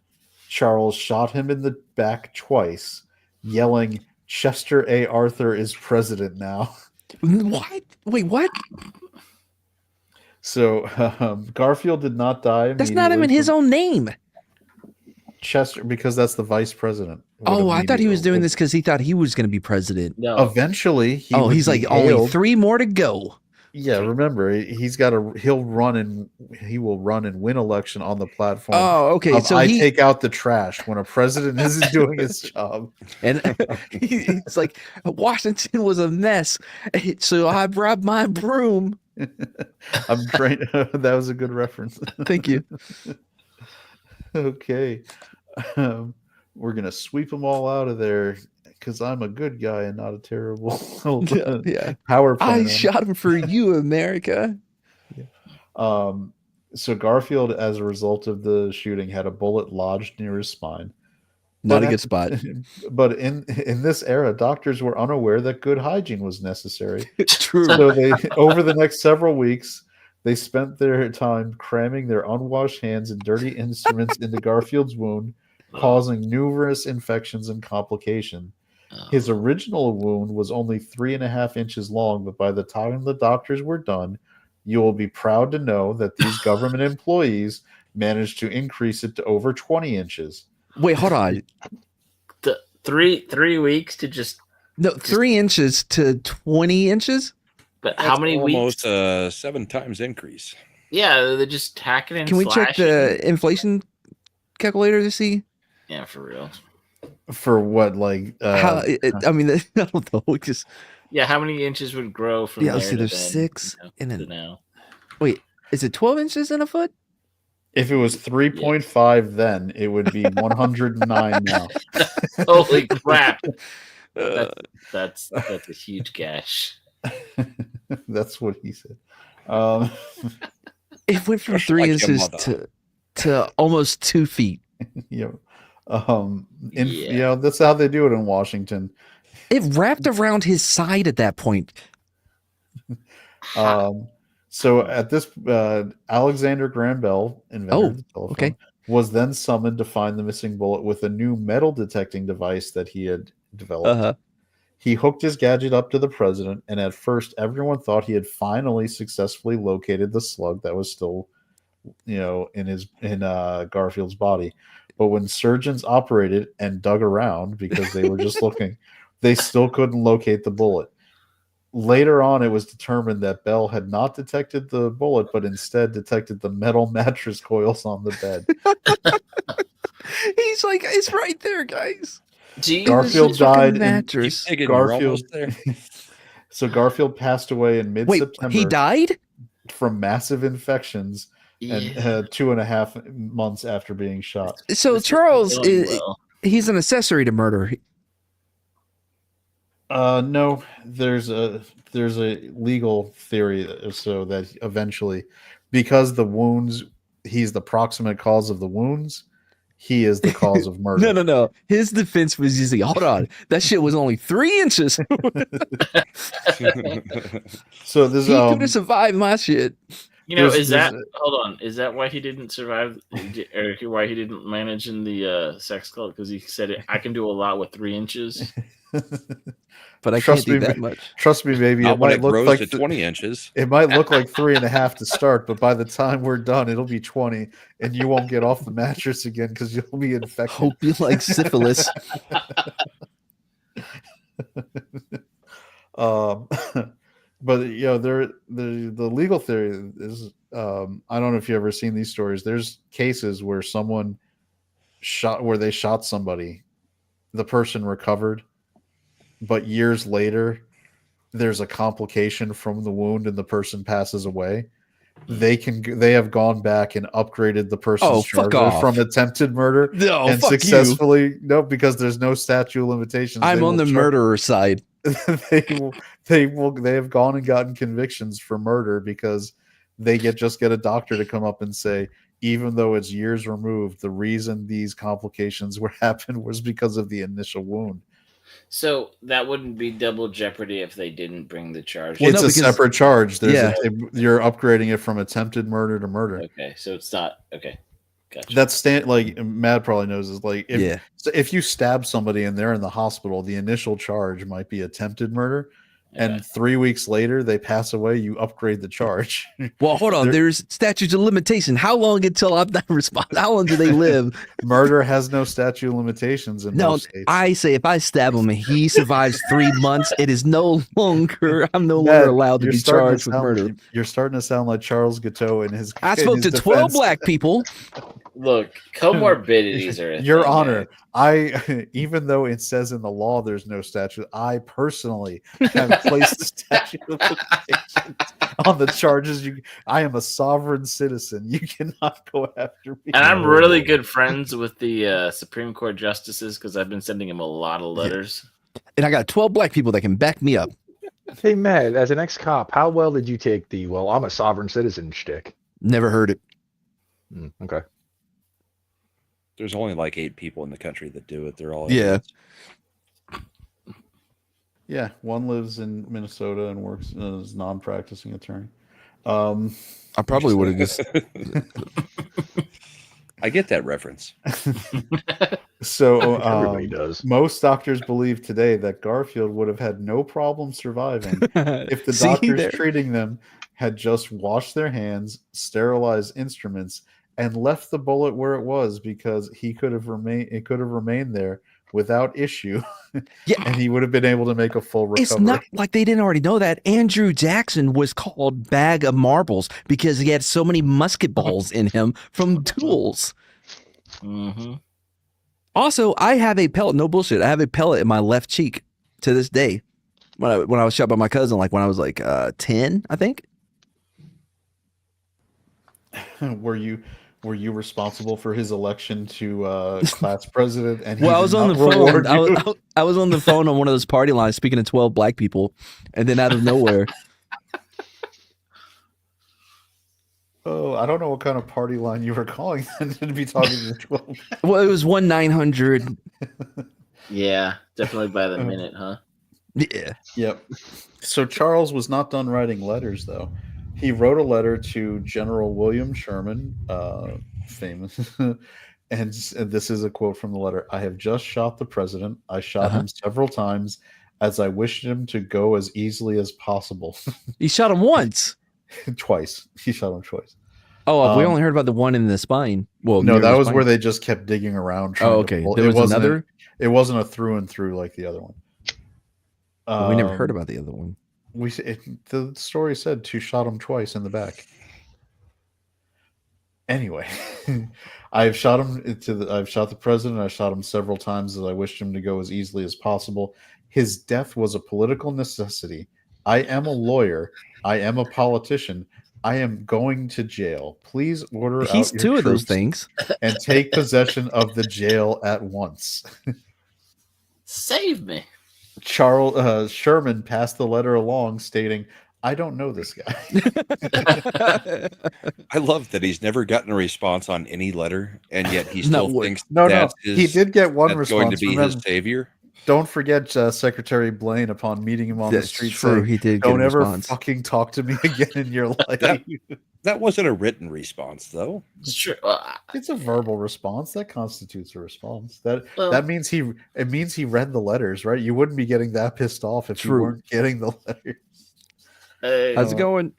Charles shot him in the back twice, yelling, Chester A. Arthur is president now. What? Wait, what? So Garfield did not die. That's not even his own name. Chester, because that's the vice president. Oh, I thought he was doing this because he thought he was going to be president. No. Eventually, he's like, only 3 more to go. Yeah, remember, he will run and win election on the platform. Oh, okay. So I take out the trash when a president isn't doing his job. And it's like, Washington was a mess, so I brought my broom. I'm trying. That was a good reference. Thank you. Okay. We're going to sweep them all out of there because I'm a good guy and not a terrible power plant. I shot him for you, America. Yeah. So Garfield, as a result of the shooting, had a bullet lodged near his spine. Not a good spot. But in this era, doctors were unaware that good hygiene was necessary. True. So over the next several weeks, they spent their time cramming their unwashed hands and dirty instruments into Garfield's wound, causing numerous infections and complications. His original wound was only 3.5 inches long, but by the time the doctors were done, you will be proud to know that these government employees managed to increase it to over 20 inches. Wait, hold on. The 3 weeks to just 3 inches to 20 inches. But how many weeks? Almost 7 times increase. Yeah, they're just hacking and Can we check the inflation calculator to see? Yeah, for real. For what, like? I mean, I don't know. Just how many inches would grow from? Let's see. There's 6 and then now. Wait, is it 12 inches in a foot? If it was 3.5 then, it would be 109 now. Holy crap! That's a huge gash. That's what he said. It went from 3 inches to almost 2 feet. Yeah. That's how they do it in Washington. It wrapped around his side at that point. So at this, Alexander Graham Bell, inventor of the telephone, was then summoned to find the missing bullet with a new metal detecting device that he had developed. He hooked his gadget up to the president, and at first, everyone thought he had finally successfully located the slug that was still, in Garfield's body. But when surgeons operated and dug around because they were just looking, they still couldn't locate the bullet. Later on, it was determined that Bell had not detected the bullet, but instead detected the metal mattress coils on the bed. He's like, it's right there, guys. Garfield died. Mattress. Garfield. So Garfield passed away in mid-September. Wait, he died from massive infections and 2.5 months after being shot. So Charles, He's an accessory to murder. No, there's a legal theory so that eventually, because the wounds, he's the proximate cause of the wounds, he is the cause of murder. No. His defense was usually, hold on, that shit was only 3 inches. So this he could have survived my shit. Hold on, is that why he didn't survive, or why he didn't manage in the sex cult? Because he said, I can do a lot with 3 inches. But I can't do that much. Trust me, baby. It might look like 20 inches. It might look like 3.5 to start, but by the time we're done, it'll be 20, and you won't get off the mattress again because you'll be infected. Hope you like syphilis. But the legal theory is, I don't know if you've ever seen these stories. There's cases where they shot somebody, the person recovered, but years later there's a complication from the wound and the person passes away. They have gone back and upgraded the person's charge from attempted murder and successfully because there's no statute of limitations. I'm on the murderer side. They have gone and gotten convictions for murder because they just get a doctor to come up and say, even though it's years removed, the reason these complications happened was because of the initial wound. So that wouldn't be double jeopardy if they didn't bring the charge. Well, it's a separate charge. You're upgrading it from attempted murder to murder. Okay, so it's not okay. Gotcha. That's like Mad probably knows is like if you stab somebody and they're in the hospital, the initial charge might be attempted murder. And 3 weeks later, they pass away. You upgrade the charge. Well, hold on. There's statutes of limitation. How long until I'm not responsible? How long do they live? Murder has no statute of limitations in most states. I say if I stab him and he survives 3 months, it is no longer. I'm no longer allowed to be charged with murder. You're starting to sound like Charles Guiteau in his. I spoke to 12 black people. Look, comorbidities are. Your Honor, even though it says in the law there's no statute, I personally have placed the statute of limitations on the charges. I am a sovereign citizen. You cannot go after me. And I'm really good friends with the Supreme Court justices because I've been sending them a lot of letters. And I got 12 black people that can back me up. Hey, Matt, as an ex-cop, how well did you take the, I'm a sovereign citizen shtick? Never heard it. Okay. There's only like 8 people in the country that do it. They're all Yeah, one lives in Minnesota and works as a non-practicing attorney. I probably would have just. I get that reference. So everybody does. Most doctors believe today that Garfield would have had no problem surviving if the doctors treating them had just washed their hands, sterilized instruments, and left the bullet where it was, because it could have remained there without issue. Yeah. And he would have been able to make a full recovery. It's not like they didn't already know that. Andrew Jackson was called Bag of Marbles because he had so many musket balls in him from duels. Mm-hmm. Also, I have a pellet, no bullshit. I have a pellet in my left cheek to this day. When I was shot by my cousin, like when I was like 10, I think. Were you responsible for his election to class president? And I was on the phone. I was on the phone on one of those party lines speaking to 12 black people, and then out of nowhere. Oh, I don't know what kind of party line you were calling to be talking to 12. Well, it was 1-900. Yeah, definitely by the minute, huh? Yeah. Yep. So Charles was not done writing letters, though. He wrote a letter to General William Sherman, famous, and this is a quote from the letter. "I have just shot the president. I shot him several times, as I wished him to go as easily as possible." He shot him once. Twice. He shot him twice. Oh, we only heard about the one in the spine. Well, no, that was where they just kept digging around. Oh, okay. There was another. It wasn't a through and through like the other one. We never heard about the other one. The story said to shot him twice in the back. Anyway, I've shot the president. I shot him several times, as I wished him to go as easily as possible. His death was a political necessity. I am a lawyer. I am a politician. I am going to jail. Please order He's out your two of those troops things. and take possession of the jail at once. Save me. Charles Sherman passed the letter along, stating, "I don't know this guy." I love that he's never gotten a response on any letter, and yet he Not still one. thinks No. He did get one that's response. going to be Remember, his savior. don't forget Secretary Blaine upon meeting him on the That's street true. saying, He did "Don't get a ever response. fucking talk to me again in your life." That wasn't a written response, though. It's true. It's a verbal response that constitutes a response. Well- That means he read the letters, right? You wouldn't be getting that pissed off if you True. weren't getting the letters. How's it going?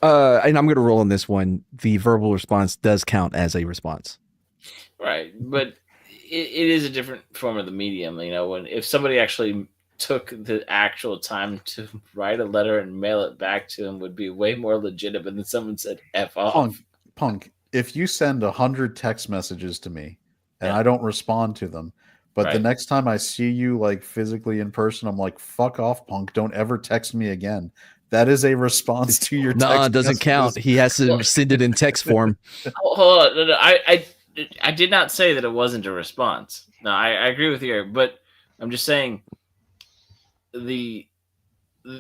And I'm going to roll on this one. The verbal response does count as a response. Right, but it is a different form of the medium. You know, if somebody actually took the actual time to write a letter and mail it back to him, would be way more legitimate than someone said "f off." Punk, if you send 100 text messages to me and I don't respond to them, but the next time I see you like physically in person, I'm like, "Fuck off, Punk! Don't ever text me again." That is a response to your. No, it doesn't count. He has to send it in text form. Hold on. No, I did not say that it wasn't a response. No, I agree with you, but I'm just saying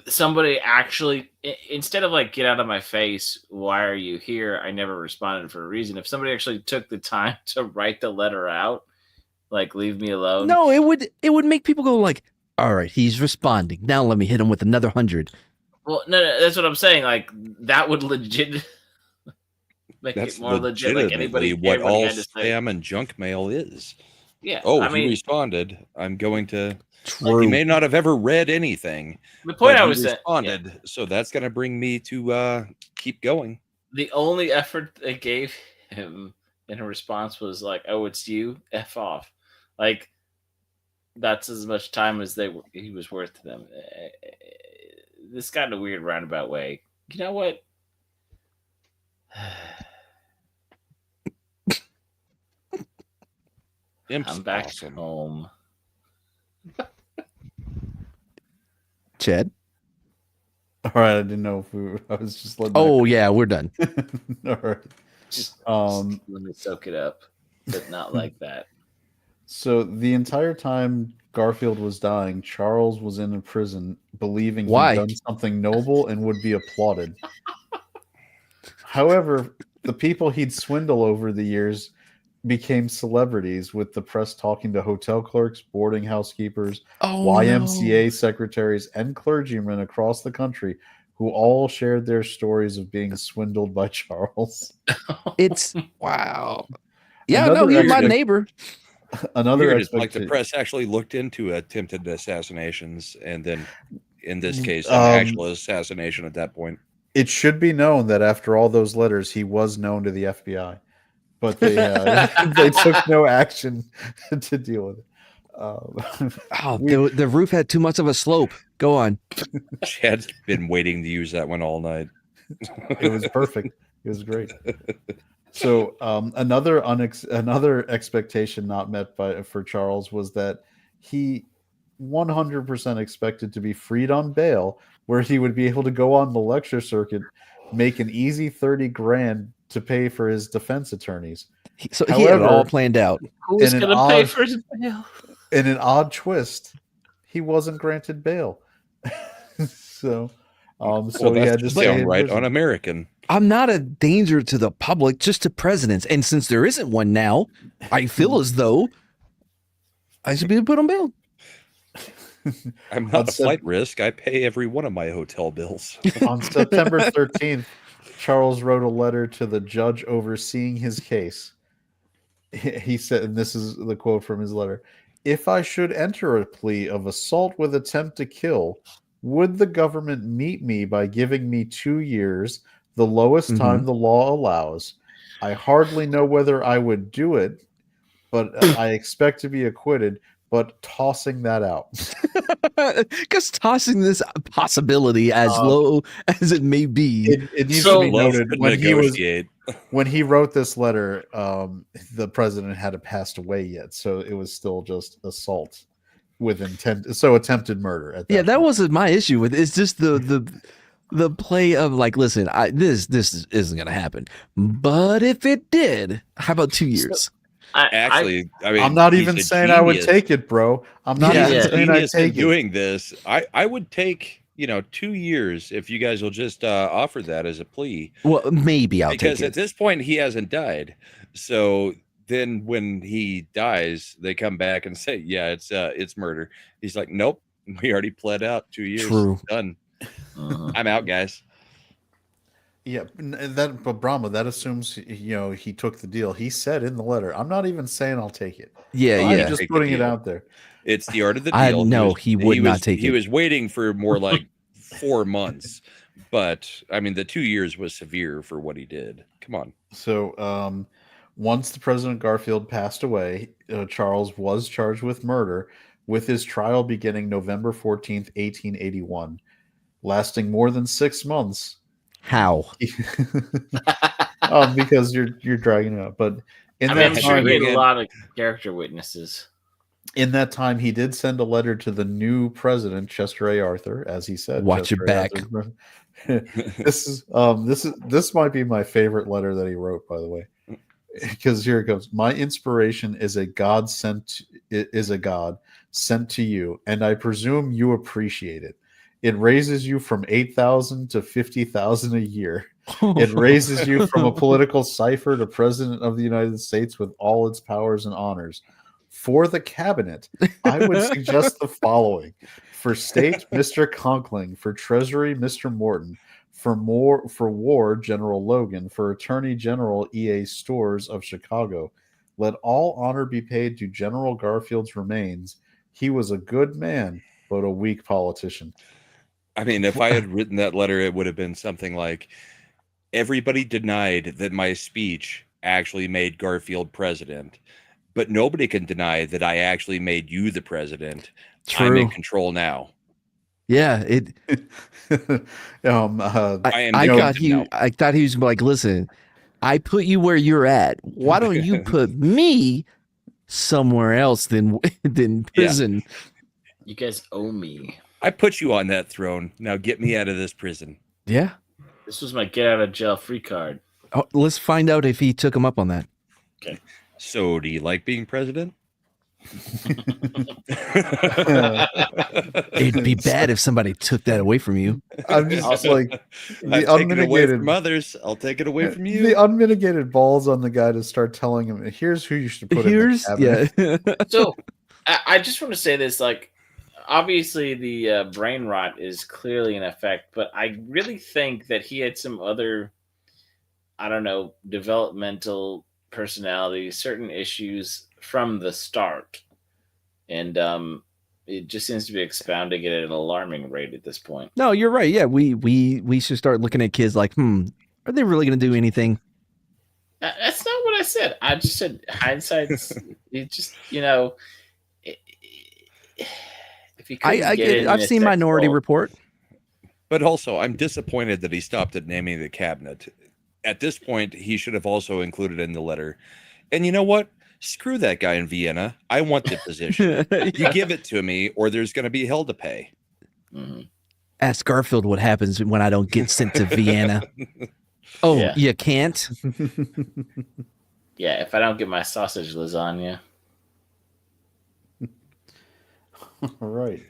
somebody actually, instead of like, "Get out of my face, why are you here?" I never responded for a reason. If somebody actually took the time to write the letter out, like, "Leave me alone." No, it would make people go like, "All right, he's responding. Now let me hit him with another 100." Well, no, that's what I'm saying. Like, that would make it more legit. Like, anybody, what all had to say. spam and junk mail is. Yeah. Oh, I he mean, responded. I'm going to. True. He may not have ever read anything. the point but I he was saying, responded, so that's going to bring me to keep going. the only effort they gave him in a response was like, "Oh, it's you, f off." Like, that's as much time as he was worth to them. This got in a weird roundabout way. You know what? I'm back home. Chad? All right, I didn't know if I was just letting. Oh yeah, we're done. All right. Just let me soak it up, but not like that. So the entire time Garfield was dying, Charles was in a prison, believing Why? he'd done something noble and would be applauded. However, the people he'd swindle over the years became celebrities, with the press talking to hotel clerks, boarding housekeepers, YMCA secretaries, and clergymen across the country who all shared their stories of being swindled by Charles. It's wow. Yeah, no, he's my neighbor. Another like the press actually looked into attempted assassinations, and then in this case, an actual assassination at that point. It should be known that after all those letters, he was known to the FBI, but they they took no action to deal with it. The roof had too much of a slope. Go on. Chad's been waiting to use that one all night. It was perfect. It was great. So another expectation not met for Charles was that he 100% expected to be freed on bail, where he would be able to go on the lecture circuit, make an easy $30,000 to pay for his defense attorneys. So he had it all planned out. Who's going to pay for his bail? In an odd twist, he wasn't granted bail. So he had to stay right on American. I'm not a danger to the public, just to presidents. And since there isn't one now, I feel as though I should be put on bail. I'm not a flight risk. I pay every one of my hotel bills. On September 13th, Charles wrote a letter to the judge overseeing his case. He said, and this is the quote from his letter: "If I should enter a plea of assault with attempt to kill, would the government meet me by giving me 2 years, the lowest time the law allows? I hardly know whether I would do it, but I expect to be acquitted, but tossing that out." Because tossing this possibility as low as it may be. It needs to be noted when he wrote this letter, the president hadn't passed away yet, so it was still just assault. with intent, so attempted murder. At that Yeah, that point. wasn't my issue with it. It's just the play of like, listen, this isn't gonna happen, but if it did, how about 2 years? Actually, I mean, I'm not he's even a saying I would genius. take it, bro. I'm not Yeah. even He's a saying I'd genius in take it. doing this. I would take 2 years if you guys will just offer that as a plea. Well, maybe I'll take Because it. at this point he hasn't died. So then when he dies, they come back and say, yeah, it's murder. He's like, nope, we already pled out 2 years. True. Done. I'm out, guys. Yeah, but Brahma, that assumes he took the deal. He said in the letter, "I'm not even saying I'll take it. Yeah, I'm yeah. just Take the putting it deal. out there." It's the art of the I deal. know he would not take He it. was waiting for more like 4 months, but I mean, the 2 years was severe for what he did. Come on. So, once the President Garfield passed away, Charles was charged with murder, with his trial beginning November 14th, 1881, lasting more than 6 months. How? Because you're dragging it out. But I'm sure he had a lot of character witnesses. In that time, he did send a letter to the new president, Chester A. Arthur, as he said. Watch your back. This might be my favorite letter that he wrote, by the way, because here it goes. My inspiration is a God sent to you, and I presume you appreciate it. It raises you from 8,000 to 50,000 a year. It raises you from a political cipher to President of the United States with all its powers and honors. For the cabinet, I would suggest the following: for state, Mr. Conkling; for treasury, Mr. Morton; for war, General Logan; for Attorney General E.A. Stores of Chicago. Let all honor be paid to General Garfield's remains. He was a good man, but a weak politician. I mean, if I had written that letter, it would have been something like, everybody denied that my speech actually made Garfield president, but nobody can deny that I actually made you the president. True. I'm in control now. Yeah, I thought he was like, listen, I put you where you're at. Why don't you put me somewhere else than prison? Yeah. You guys owe me. I put you on that throne. Now get me out of this prison. Yeah. This was my get out of jail free card. Oh, let's find out if he took him up on that. Okay. So, do you like being president? It'd be bad if somebody took that away from you. I'm just like the unmitigated from others. I'll take it away from you. The unmitigated balls on the guy to start telling him, "Here's who you should put in the cabinet." Yeah. So, I just want to say this: like, obviously, the brain rot is clearly in effect, but I really think that he had some other, I don't know, developmental personality, certain issues from the start, and it just seems to be expounding it at an alarming rate at this point. No, you're right. Yeah, we should start looking at kids like, are they really going to do anything? That's not what I said. I just said hindsight's. It just if you I've seen Minority Report, but also I'm disappointed that he stopped at naming the cabinet. At this point, he should have also included in the letter. And you know what? Screw that guy in Vienna. I want the position. You give it to me, or there's going to be hell to pay. Mm-hmm. Ask Garfield what happens when I don't get sent to Vienna. Oh, yeah. You can't? Yeah, if I don't get my sausage lasagna. All right.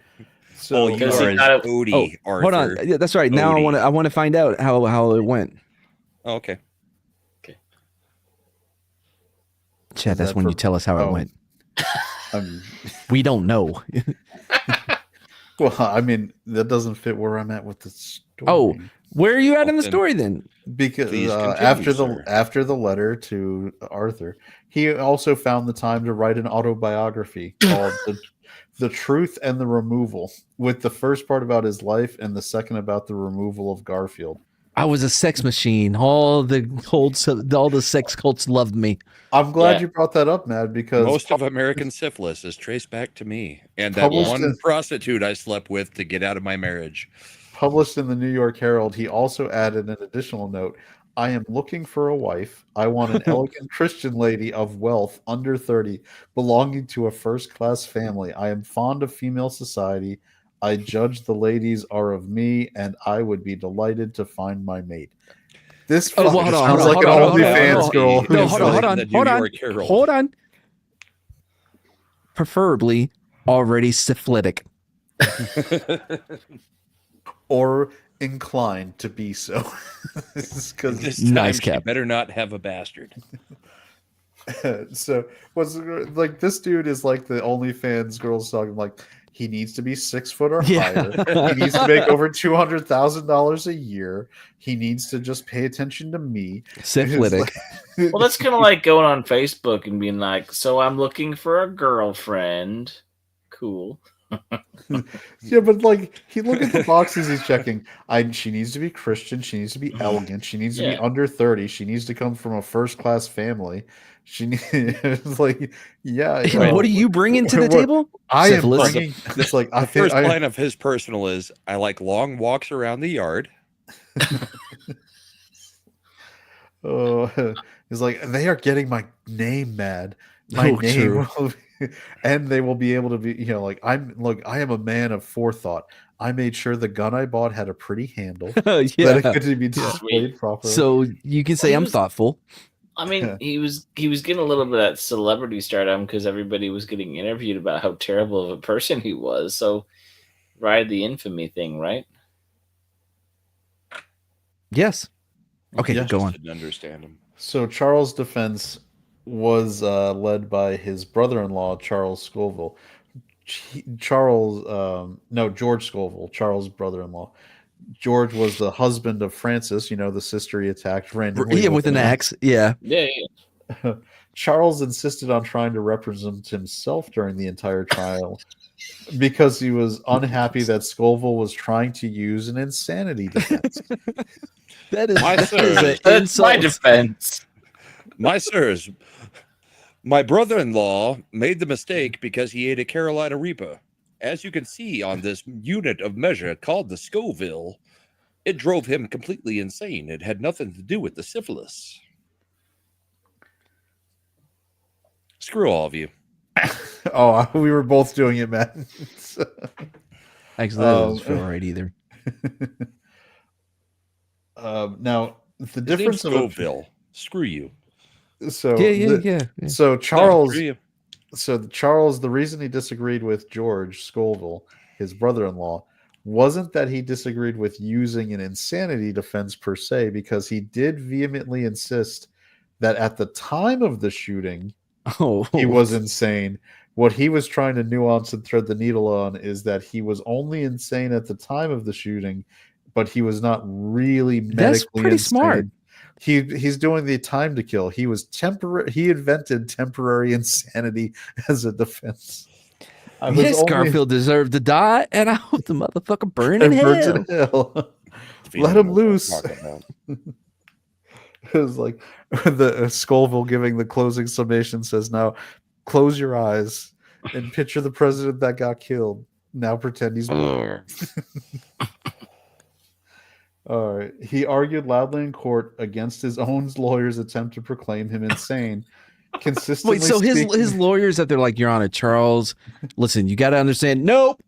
So you are as Odie, Arthur. Hold on. Yeah, that's right. Now I want to find out how it went. Oh, okay. Chad, that's when you tell us how it went. We don't know. Well, I mean, that doesn't fit where I'm at with the story. Oh, where are you at in the story then? Because after the letter to Arthur, he also found the time to write an autobiography called The Truth and the Removal, with the first part about his life and the second about the removal of Garfield. I was a sex machine. All the sex cults loved me. I'm glad you brought that up, Mad, because most of American syphilis is traced back to me and that one prostitute I slept with to get out of my marriage. Published in the New York Herald, he also added an additional note. I am looking for a wife. I want an elegant Christian lady of wealth under 30, belonging to a first-class family. I am fond of female society. I judge the ladies are of me, and I would be delighted to find my mate. This Oh, fucking hold on, sounds hold like on, an hold on, OnlyFans girl. No, who's hold on, like- hold on. Preferably already syphilitic. or inclined to be so. Because This Nice time she cap. better not have a bastard. so what's like this dude is like the OnlyFans girls talking like he needs to be 6 foot or higher. He needs to make over $200,000 a year. He needs to just pay attention to me. Syphilitic. Well, that's kind of like going on Facebook and being like, "So I'm looking for a girlfriend." Cool. Yeah, but like he look at the boxes he's checking. She needs to be Christian. She needs to be elegant. She needs to be under 30. She needs to come from a first-class family. She needs like, yeah. What are you bringing to the table? I am Syphilis. bringing. It's like The first line of his personal is, "I like long walks around the yard." Oh, it's like they are getting my name mad. My name will be, and they will be able to be, like I am a man of forethought. I made sure the gun I bought had a pretty handle that it could be displayed properly. So you can say I'm thoughtful. I mean, he was getting a little bit of that celebrity stardom because everybody was getting interviewed about how terrible of a person he was. So ride the infamy thing, right? Yes. Okay, go on. Didn't understand him. So Charles' defense was led by his brother-in-law, Charles Scoville. George Scoville, Charles' brother-in-law. George was the husband of Frances, the sister he attacked randomly. Yeah, with an axe. Yeah. Yeah. Charles insisted on trying to represent himself during the entire trial because he was unhappy that Scoville was trying to use an insanity defense. That is my defense. My sirs, my brother-in-law made the mistake because he ate a Carolina Reaper. As you can see on this unit of measure called the Scoville, it drove him completely insane. It had nothing to do with the syphilis. Screw all of you. Oh, we were both doing it, man. Actually, that doesn't feel right either. Now, the difference of Scoville. Screw you. So yeah. So Charles, No, the reason he disagreed with George Scoville, his brother-in-law, wasn't that he disagreed with using an insanity defense per se, because he did vehemently insist that at the time of the shooting, he was insane. What he was trying to nuance and thread the needle on is that he was only insane at the time of the shooting, but he was not really medically That's pretty insane. smart. He's doing the time to kill. He was He invented temporary insanity as a defense. Yes, Garfield deserved to die, and I hope the motherfucker burn in hell. Let him loose. It was like the Scoville giving the closing summation says, "Now close your eyes and picture the president that got killed. Now pretend he's." All right. He argued loudly in court against his own lawyer's attempt to proclaim him insane. Consistently. Wait, so his lawyers that they're like, "Your Honor, Charles, listen, you got to understand." Nope.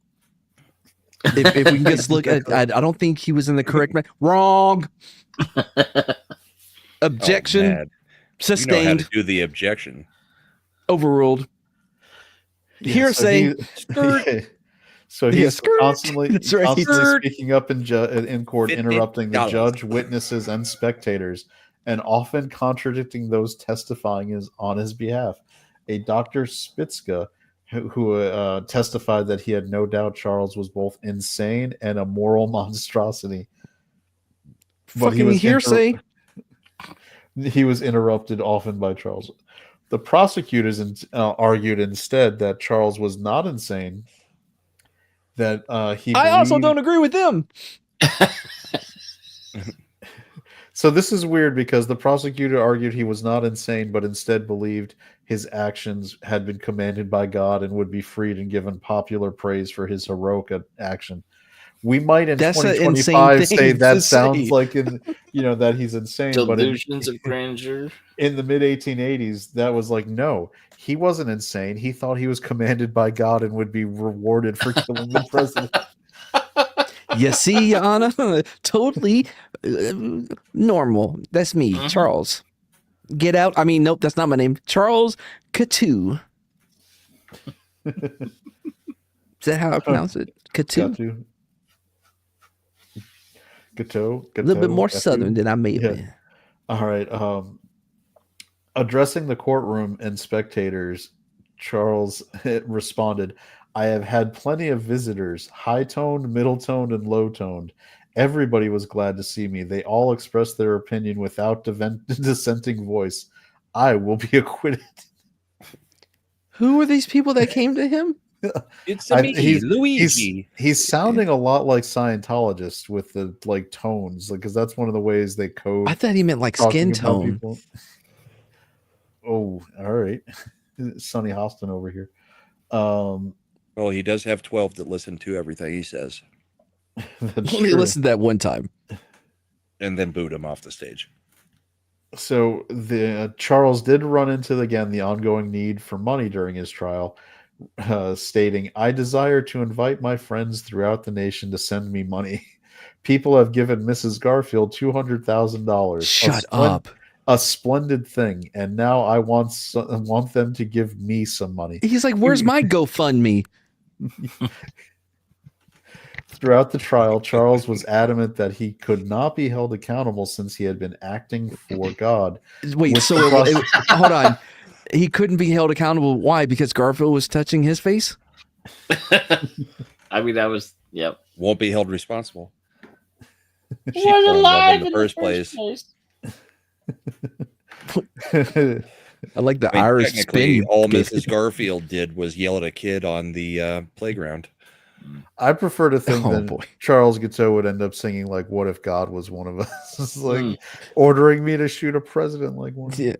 If we can just look at, I don't think he was in the correct. Wrong. Objection. Sustained. You know how to do the objection. Overruled. Hearsay. So he's constantly speaking up in court, interrupting the judge, witnesses, and spectators, and often contradicting those testifying on his behalf. A Dr. Spitzka, who testified that he had no doubt Charles was both insane and a moral monstrosity. But he was hearsay. He was interrupted often by Charles. The prosecutors argued instead that Charles was not insane. That I also don't agree with them. So this is weird because the prosecutor argued he was not insane, but instead believed his actions had been commanded by God and would be freed and given popular praise for his heroic action. We might in That's an 2025 insane say thing that to sounds say. like that he's insane. Delusions of grandeur. In the mid 1880s, that was like, no, he wasn't insane. He thought he was commanded by God and would be rewarded for killing the president. You see, Anna, totally normal. That's me, Charles. Get out. I mean, nope, that's not my name. Charles Guiteau. Is that how I pronounce it? Guiteau. Guiteau. A little bit more southern than I may have been. All right. Addressing the courtroom and spectators, Charles responded, "I have had plenty of visitors, high-toned, middle-toned, and low-toned. Everybody was glad to see me. They all expressed their opinion without dissenting voice. I will be acquitted." Who were these people that came to him? It's me, Luigi. He's sounding a lot like Scientologist with the tones, because that's one of the ways they code. I thought he meant like skin tone. Oh, all right. Sonny Hostin over here. Well, he does have 12 that listen to everything he says. Only listened that one time. And then boot him off the stage. So Charles did run into, again, the ongoing need for money during his trial, stating, "I desire to invite my friends throughout the nation to send me money. People have given Mrs. Garfield $200,000. Shut up. A splendid thing, and now I want them to give me some money." He's like, "Where's my GoFundMe?" Throughout the trial, Charles was adamant that he could not be held accountable since he had been acting for God. Wait, so hold on. He couldn't be held accountable. Why? Because Garfield was touching his face? I mean, that was, yep. Won't be held responsible. She was alive in the first place. I like the Irish spin. All Mrs. Garfield did was yell at a kid on the playground. I prefer to think that Charles Guiteau would end up singing like "What If God Was One of Us," like ordering me to shoot a president like one. Yeah.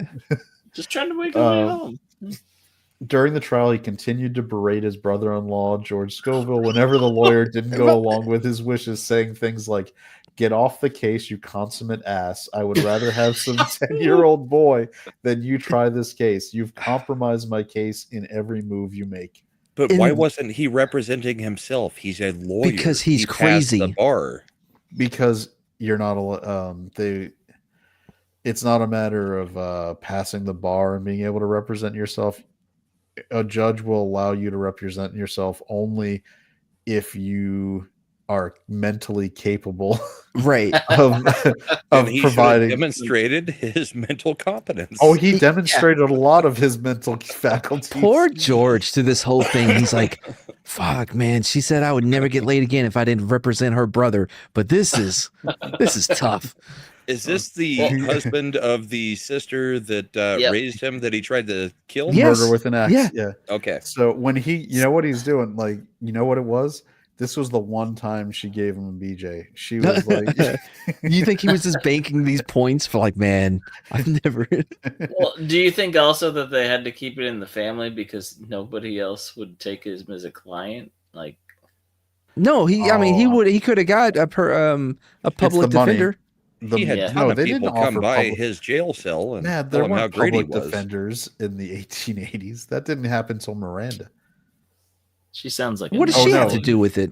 Just trying to wake him home. During the trial, he continued to berate his brother-in-law, George Scoville, whenever the lawyer didn't go along with his wishes, saying things like, "Get off the case, you consummate ass. I would rather have some 10-year-old boy than you try this case. You've compromised my case in every move you make." But why wasn't he representing himself? He's a lawyer. Because he's crazy. The bar. Because you're not it's not a matter of passing the bar and being able to represent yourself. A judge will allow you to represent yourself only if you are mentally capable, right? Of providing. Demonstrated his mental competence. Oh, he demonstrated a lot of his mental faculties. Poor George through this whole thing. He's like, "Fuck, man. She said I would never get laid again if I didn't represent her brother. But this is tough." Is this the husband of the sister that raised him that he tried to kill? Yes. Murder with an axe. Yeah. Okay. So when you know what he's doing? Like, you know what it was? This was the one time she gave him a BJ. She was like, "You think he was just banking these points for like, man, I've never." Well, do you think also that they had to keep it in the family because nobody else would take him as a client? Like, no, I mean, he could have got a public defender. He had they didn't come by his jail cell and there tell him how weren't great he public was. defenders in the 1880s. That didn't happen till Miranda. She sounds like what does she have to do with it?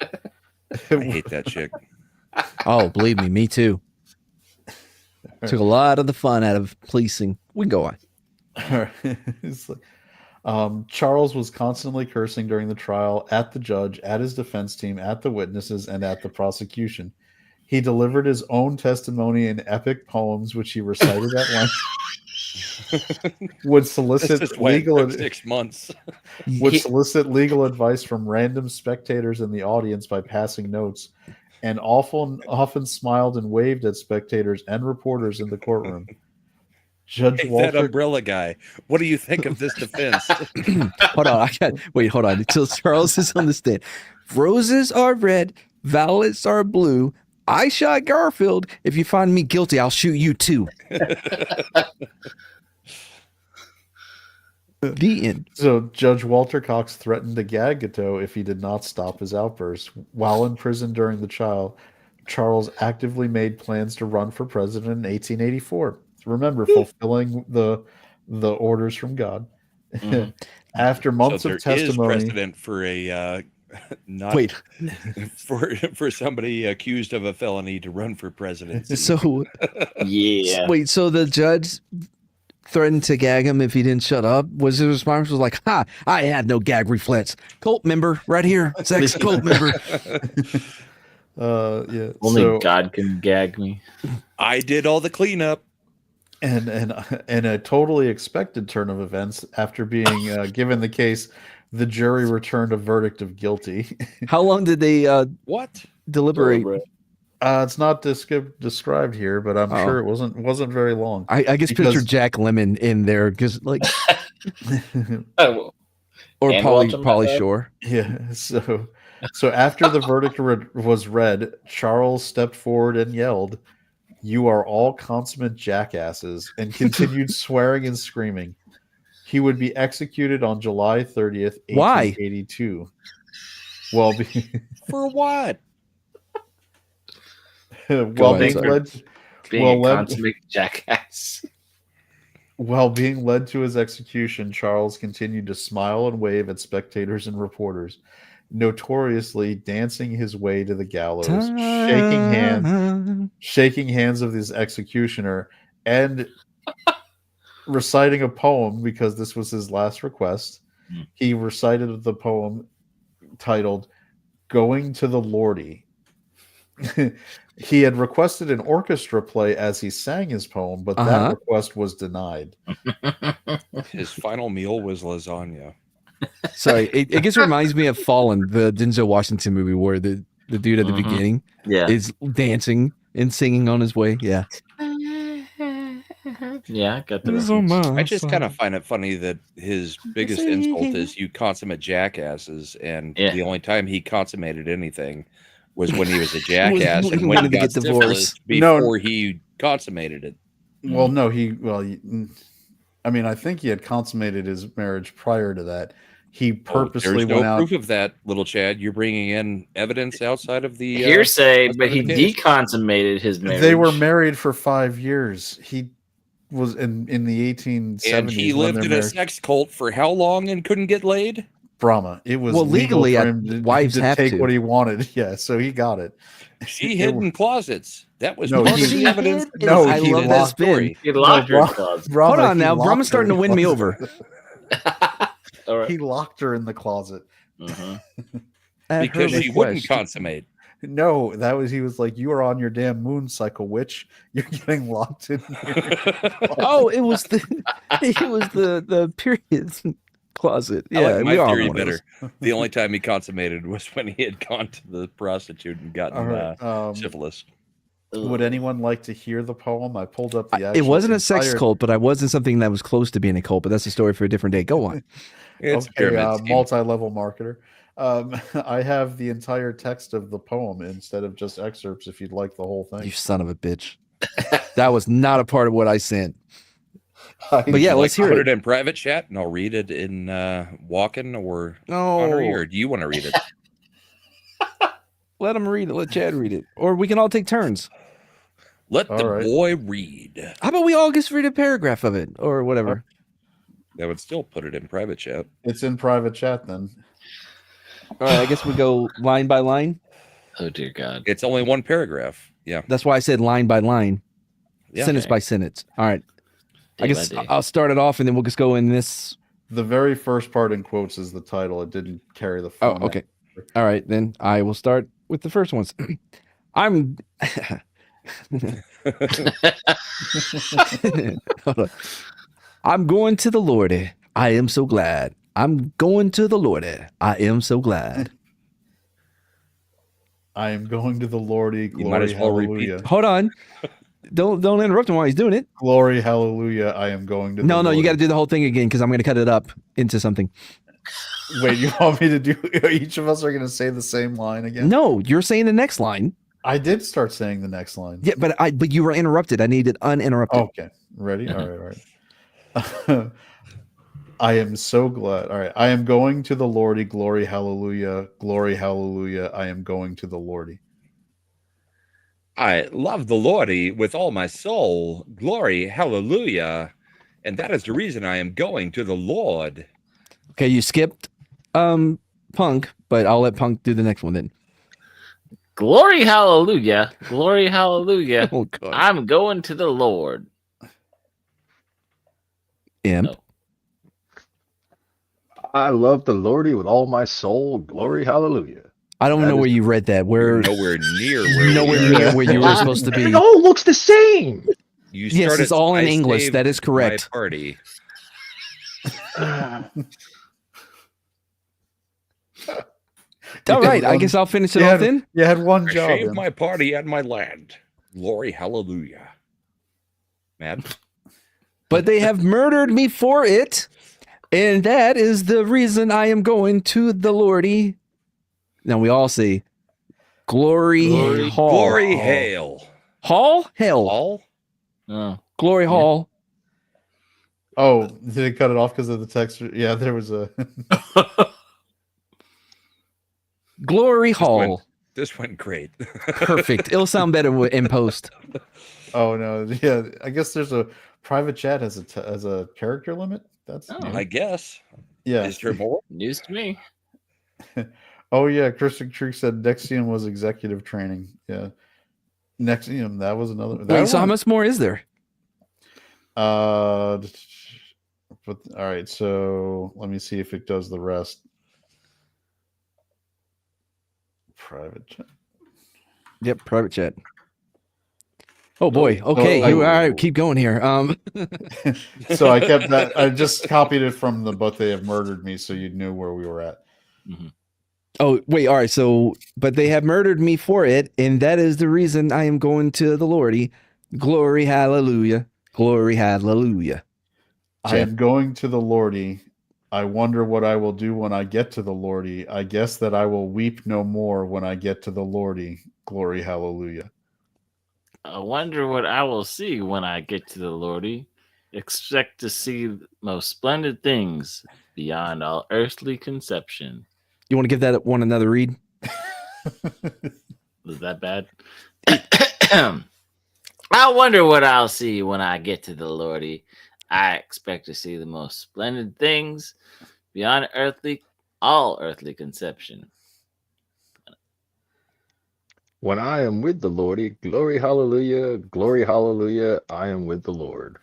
I hate that chick. Oh, believe me too. Took a lot of the fun out of policing. We can go on. It's like, Charles was constantly cursing during the trial at the judge, at his defense team, at the witnesses, and at the prosecution. He delivered his own testimony in epic poems, which he recited at length. Would solicit legal 6 months. Solicit legal advice from random spectators in the audience by passing notes, and often smiled and waved at spectators and reporters in the courtroom. Judge Walter, that umbrella guy. What do you think of this defense? Hold on, hold on until Charles is on the stand. "Roses are red, violets are blue. I shot Garfield. If you find me guilty, I'll shoot you too." The end. So Judge Walter Cox threatened to gag Guiteau if he did not stop his outbursts. While in prison during the trial, Charles actively made plans to run for president in 1884. Remember, fulfilling the orders from God. Mhm. After months So of there is testimony, precedent for a not Wait. for somebody accused of a felony to run for presidency. So Yeah. wait, so the judge threatened to gag him if he didn't shut up? Was his response was like, "Ha! I had no gag reflex. Cult member, right here. Sex cult member." yeah. Only so, God can gag me. I did all the cleanup. and a totally expected turn of events, after being given the case, the jury returned a verdict of guilty. How long did they What? deliberate? It's not described here, but I'm sure it wasn't very long. I just Because- pictured Jack Lemmon in there, because like, Oh, or And Pauly Walter Matthau? Shore. Yeah. So after the verdict was read, Charles stepped forward and yelled, "You are all consummate jackasses," and continued swearing and screaming. He would be executed on July 30th, Why? 1882. Well, For what? while ahead, being sorry. led being Well, a consummate jackass. While being led to his execution, Charles continued to smile and wave at spectators and reporters, notoriously dancing his way to the gallows, shaking hands of his executioner, and reciting a poem, because this was his last request. He recited the poem titled "Going to the Lordy." He had requested an orchestra play as he sang his poem, but that request was denied. His final meal was lasagna. Sorry, it just reminds me of Fallen, the Denzel Washington movie, where the dude at the beginning is dancing and singing on his way. Yeah. Yeah, I got the reference. I just kind of find it funny that his biggest insult is "you consummate jackasses," and the only time he consummated anything was when he was a jackass Was and when when he he got got divorced. syphilis before he consummated it. Well, no, I mean, I think he had consummated his marriage prior to that. He purposely There's no went out. proof of that, little Chad. You're bringing in evidence outside of the hearsay, outside but of he the case. deconsummated his marriage. They were married for 5 years. He was in the 1870s. And he when lived their in a marriage- sex cult for how long and couldn't get laid? Brahma. It was Well, legal legally, for him wives to have take to. what he wanted. Yeah, so he got it. She hid in closets. That was No, part he- of the evidence. No, I he love that locked- spin. He locked her Bra- in closet. Brahma, Hold on he now, locked Brahma's her starting to in win me closet. over. All right. He locked her in the closet. Mhm. At her Because she wouldn't request. consummate. No, he was like, "You are on your damn moon cycle, witch. You're getting locked in here." Oh, it was the period closet. I Yeah, like we my all theory want better. those. The only time he consummated was when he had gone to the prostitute and gotten All right. syphilis. Would anyone like to hear the poem? I pulled up the. It wasn't a sex entire- cult, but I was in something that was close to being a cult. But that's a story for a different day. Go on. It's a Okay, pyramid scheme. multi-level marketer. I have the entire text of the poem instead of just excerpts. If you'd like the whole You thing, son of a bitch. That was not a part of what I sent. But yeah, let's hear put it. it in private chat and I'll read it in walking or No, Connery, or do you want to read it? let him read it. Let Chad read it, or we can all take turns. Let All the right. boy read. How about we all just read a paragraph of it, or whatever? That would still put it in private chat. It's in private chat. Then All right, I guess we go line by line. Oh dear God. It's only one paragraph. Yeah. That's why I said line by line, Yeah. sentence by sentence. All right. I Day guess by day. I'll start it off, and then we'll just go in this. the very first part in quotes is the title. It didn't carry the. Oh, format. okay. All right, then I will start with the first ones. I'm. Hold on. I'm going to the Lordy. I am so glad. I'm going to the Lordy. I am so glad. I am going to the Lordy. You might Glory, as well repeat hallelujah. Hold on. Don't interrupt him while he's doing it. Glory, hallelujah. I am going to. No, the you got to Lordy. do the whole thing again because I'm going to cut it up into something. Wait, you want me to do? Each of us are going to say the same line again. No, you're saying the next line. I did start saying the next line. Yeah, but you were interrupted. I needed uninterrupted. Okay, ready? All right, all right. I am so glad. All right. I am going to the Lordy. Glory, hallelujah. Glory, hallelujah. I am going to the Lordy. I love the Lordy with all my soul. Glory, hallelujah. And that is the reason I am going to the Lord. Okay, you skipped Punk, but I'll let Punk do the next one then. Glory, hallelujah. Glory, hallelujah. Oh, God. I'm going to the Lord. Imp. No. I love the Lordy with all my soul. Glory, hallelujah. I don't know where you read that. Where nowhere near where you were supposed to be. It all looks the same. You Yes, started, it's all in I English. saved That is correct. My party. All right, I guess I'll finish it off then. You had one I job. saved my party and my land. Glory, hallelujah. Mad? But they have murdered me for it, and that is the reason I am going to the Lordy. Now we all say, Glory Hall. Glory hail. Hall? Hell. Hall? Oh. Glory Hall. Oh, did it cut it off because of the text? Yeah, there was a... Glory Hall. This went great. Perfect. It'll sound better in post. Oh, no. Yeah, I guess there's a private chat has a character limit. That's new. I guess. Yeah. Is there more? News to me. Oh, yeah. Christian Tree said Nexium was executive training. Yeah. Nexium, that was another. Wait, so how much more is there? But all right, so let me see if it does the rest. Private chat. Yep, private chat. Oh boy. Okay, all right, keep going here. So I kept that. I just copied it from the "But They Have Murdered Me," so you knew where we were at. Mm-hmm. Oh wait, all right. So, but they have murdered me for it, and that is the reason I am going to the Lordy. Glory, hallelujah. Glory, hallelujah. I am going to the Lordy. I wonder what I will do when I get to the Lordy. I guess that I will weep no more when I get to the Lordy. Glory, hallelujah. I wonder what I will see when I get to the Lordy. Expect to see most splendid things beyond all earthly conception. You want to give that one another read? Was that bad? I wonder what I'll see when I get to the Lordy. I expect to see the most splendid things beyond all earthly conception. When I am with the Lordy, glory, hallelujah, I am with the Lord.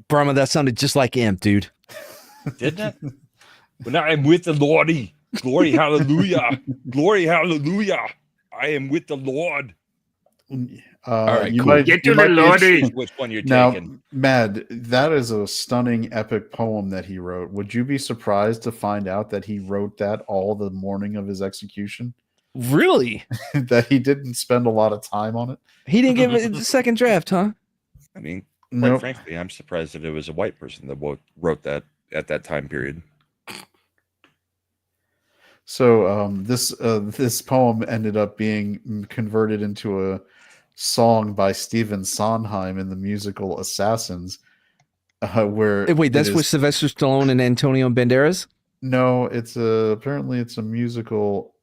Brahma, that sounded just like Imp, dude. Didn't it? When I am with the Lordy, glory, hallelujah, glory, hallelujah, I am with the Lord. All right, you cool. might Get to the Lordy. Which one you're Now, taking? Mad, that is a stunning epic poem that he wrote. Would you be surprised to find out that he wrote that all the morning of his execution? Really? That he didn't spend a lot of time on it? He didn't give it the second draft, huh? I mean, quite Nope. frankly, I'm surprised that it was a white person that wrote that at that time period. So this poem ended up being converted into a song by Stephen Sondheim in the musical Assassins, where Wait, that's with Sylvester Stallone and Antonio Banderas? No, apparently it's a musical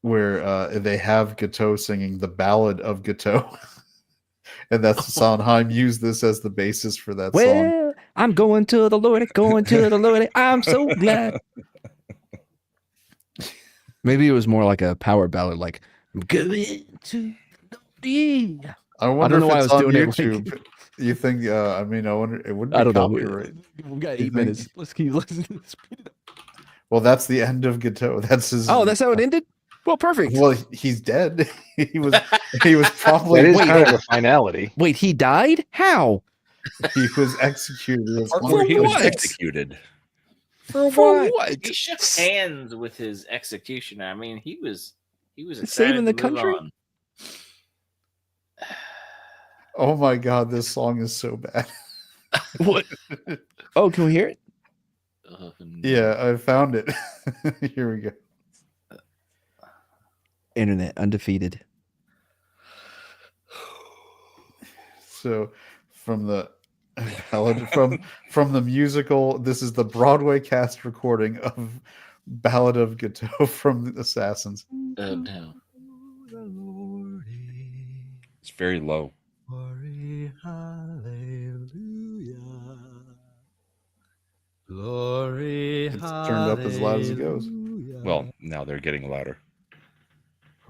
where they have Guiteau singing the Ballad of Guiteau. And that's Sondheim used this as the basis for that song. Well, I'm going to the Lordy, going to the Lordy. I'm so glad. Maybe it was more like a power ballad, like I'm going to the Lordy. I wonder don't know if why I it's was on doing it YouTube. like- You think? I mean, I wonder. It wouldn't be I don't know. copyright. We got You 8 minutes. Let's speed it up. Well, that's the end of Guiteau. That's his. Oh, that's how it ended? Well, perfect. Well, he's dead. he was probably. That is Wait, kind of a finality. Wait, he died? How? He was executed. Part where he was what? executed. For what? He shook hands with his executioner. I mean, he was Saving the excited to move country? on. Oh my God, this song is so bad. What? Oh, can we hear it? Yeah, I found it. Here we go. Internet undefeated. So, from the Ballad from the musical. This is the Broadway cast recording of Ballad of Guiteau from the Assassins. Oh no. It's very low. Glory, hallelujah. Glory, It's turned up as loud as it goes. Well, now they're getting louder.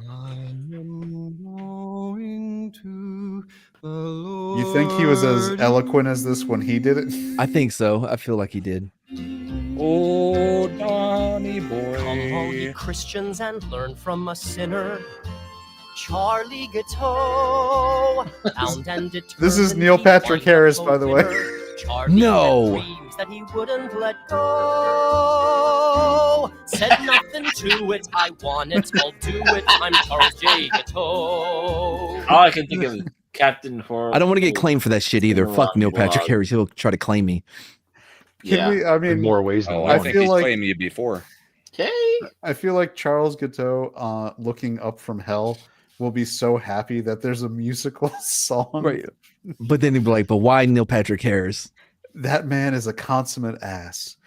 I am going to the Lord. You think he was as eloquent as this when he did it? I think so. I feel like he did. Oh, Donny boy. Come, all ye Christians, and learn from a sinner, Charlie Guiteau. Bound and determined, This is Neil he Patrick won the Harris, by the way. winner. Charlie No. had dreams that he wouldn't let go. Said nothing to it, I want it, I'll do it. I'm Charles J. Guiteau. All I can think of is Captain Horrible. I don't want to get claimed for that shit either. Blog. Fuck Neil Patrick Harris. He'll try to claim me. Can we? I In mean, more ways than Oh, one. I I think feel he's like- claimed you before. Okay. I feel like Charles Guiteau, looking up from hell, will be so happy that there's a musical song. Right. But then he'd be like, but why Neil Patrick Harris? That man is a consummate ass.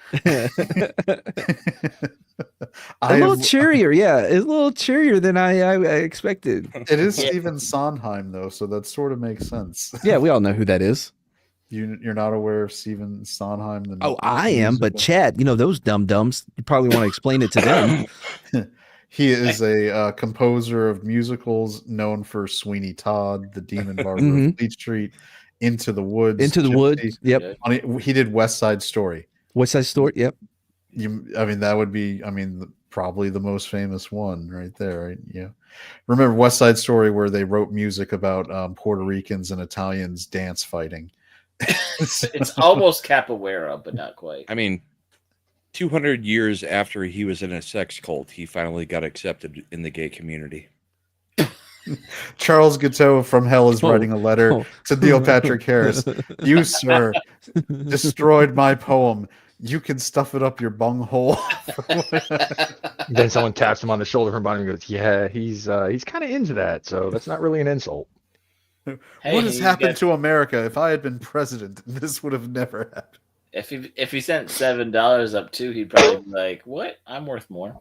A little cheerier, yeah. It's a little cheerier than I expected. It is Stephen Sondheim, though, so that sort of makes sense. Yeah, we all know who that is. You're not aware of Stephen Sondheim? Oh, I am, but Chad, those dum-dums, you probably want to explain it to them. He is a composer of musicals known for Sweeney Todd, The Demon Barber Mhm. of Fleet Street, Into the Woods. Into the Gypsy. Woods. Yep. He did West Side Story. West Side Story. Yep. That would be, probably the most famous one right there. Right? Yeah. Remember West Side Story, where they wrote music about Puerto Ricans and Italians dance fighting. It's almost capoeira, but not quite. I mean, 200 years after he was in a sex cult, he finally got accepted in the gay community. Charles Guiteau from hell is Oh. writing a letter to Neil Patrick Harris. You, sir, destroyed my poem. You can stuff it up your bunghole. Then someone taps him on the shoulder from behind him and goes, "Yeah, he's kind of into that, so that's not really an insult." Hey, What has you happened got- to America? If I had been president, this would have never happened. If he sent $7 up too, he'd probably be like, "What? I'm worth more."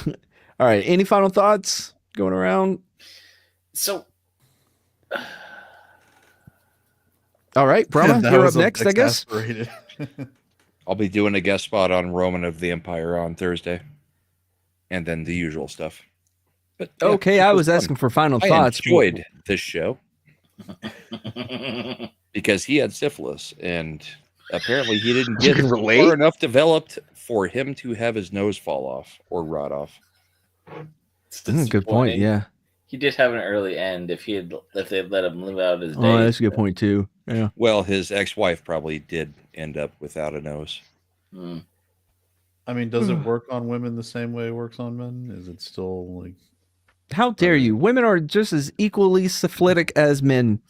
All right. Any final thoughts going around? So All right. Brahma, That you're up was next, I guess. exasperated. I'll be doing a guest spot on Roman of the Empire on Thursday. And then the usual stuff. But yeah, Okay. it I was fun. asking for final I thoughts. enjoyed this show because he had syphilis and apparently he didn't You get can relate? far enough developed for him to have his nose fall off or rot off. it's Good point. disappointing. Yeah. He did have an early end. If they'd let him live out his days. Oh, that's a good point too. Yeah. Well, his ex-wife probably did end up without a nose. Hmm. Does it work on women the same way it works on men? Is it still like How dare you? Women are just as equally syphilitic as men.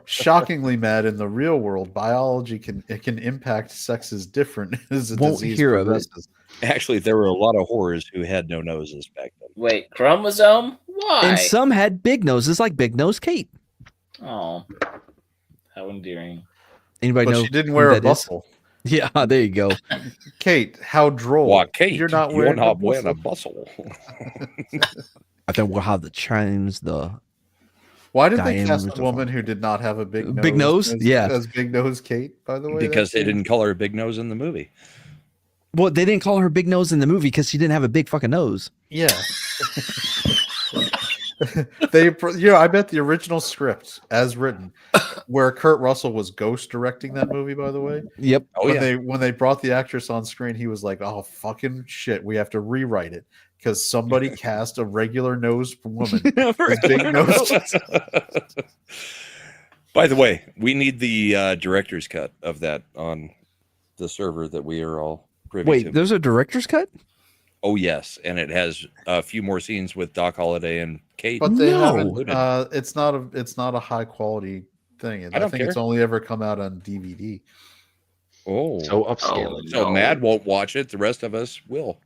shockingly mad in the real world, biology can impact sexes different as a Won't disease hear of it. progresses. Actually, there were a lot of whores who had no noses back then. Wait, chromosome? Why? And some had big noses, like Big Nose Kate. Oh, how endearing. Anybody But know? she didn't who wear a that is? bustle. Yeah, there you go. Kate, how droll. Well, Kate, you're not wearing a wearing a bustle. bustle. I think we'll have to change the. Why did they Diane cast was a the woman who did not have a big nose? Big nose? Yeah. As Big Nose Kate, by the way. Because they That's- didn't call her a big nose in the movie. Well, they didn't call her Big Nose in the movie because she didn't have a big fucking nose. Yeah. I bet the original script, as written, where Kurt Russell was ghost directing that movie, by the way. Yep. Oh, yeah. When they brought the actress on screen, he was like, "Oh fucking shit, we have to rewrite it because somebody cast a regular nosed woman as big nose." By the way, we need the director's cut of that on the server that we are all privy to. Wait, there's a director's cut? Oh, yes. And it has a few more scenes with Doc Holliday and Kate. But they No. haven't. It's not a high quality thing. I don't think it's care. only ever come out on DVD. Oh. So upscale. Oh, So no. Mad won't watch it. The rest of us will.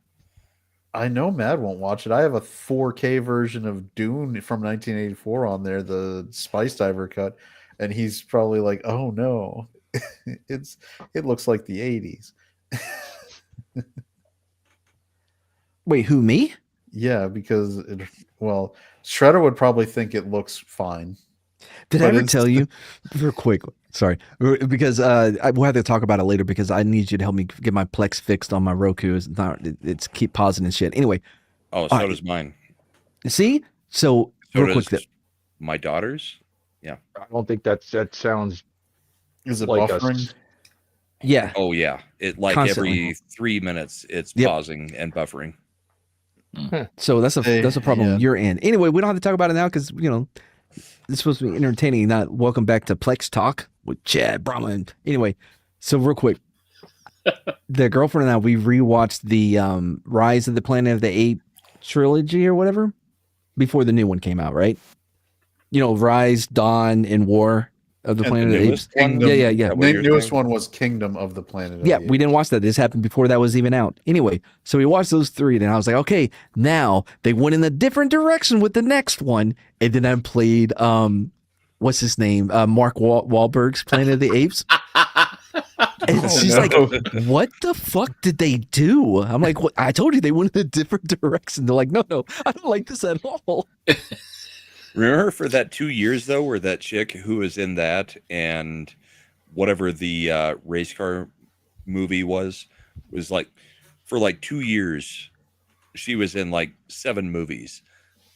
I know Mad won't watch it. I have a 4K version of Dune from 1984 on there, the Spice Diver cut, and he's probably like, "Oh no, it looks like the '80s." Wait, who, me? Yeah, because Shredder would probably think it looks fine. Did I ever tell you, real quick? Sorry, because we'll have to talk about it later. Because I need you to help me get my Plex fixed on my Roku. It's keep pausing and shit. Anyway. Oh, so does mine. See, so real quick, my daughter's. Yeah, I don't think that sounds. Is it like buffering? Yeah. Oh yeah. It like Constantly. every 3 minutes it's pausing and buffering. So that's a problem you're in. Anyway, we don't have to talk about it now because it's supposed to be entertaining. Not welcome back to Plex Talk with Chad Brahman. Anyway, so real quick, the girlfriend and I, we rewatched the Rise of the Planet of the Apes trilogy or whatever before the new one came out, right? Rise, Dawn, and War of the Planet of the Apes. Kingdom, yeah. The newest one was Kingdom of the Planet of the Apes. We didn't watch that. This happened before that was even out. Anyway, so we watched those three. Then I was like, okay, now they went in a different direction with the next one. And then I played, what's his name? Mark Wahlberg's Planet of the Apes. And she's like, what the fuck did they do? I'm like, what? I told you they went in a different direction. They're like, no, I don't like this at all. Remember for that 2 years though, where that chick who was in that and whatever the race car movie was like for like 2 years, she was in like 7 movies.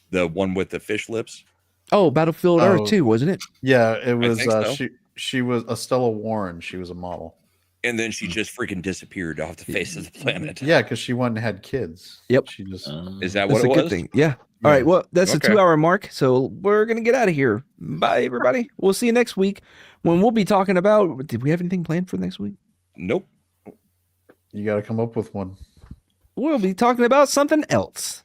The one with the fish lips. Oh, Battlefield Earth 2, wasn't it? Yeah, it was. So. She was Estella Warren. She was a model. And then she just freaking disappeared off the face of the planet. Yeah, because she went and had kids. Yep. She just is that what that's it a was? good thing. Yeah. All right. Well, that's a 2-hour mark. So we're going to get out of here. Bye, everybody. We'll see you next week when we'll be talking about. Did we have anything planned for next week? Nope. You got to come up with one. We'll be talking about something else.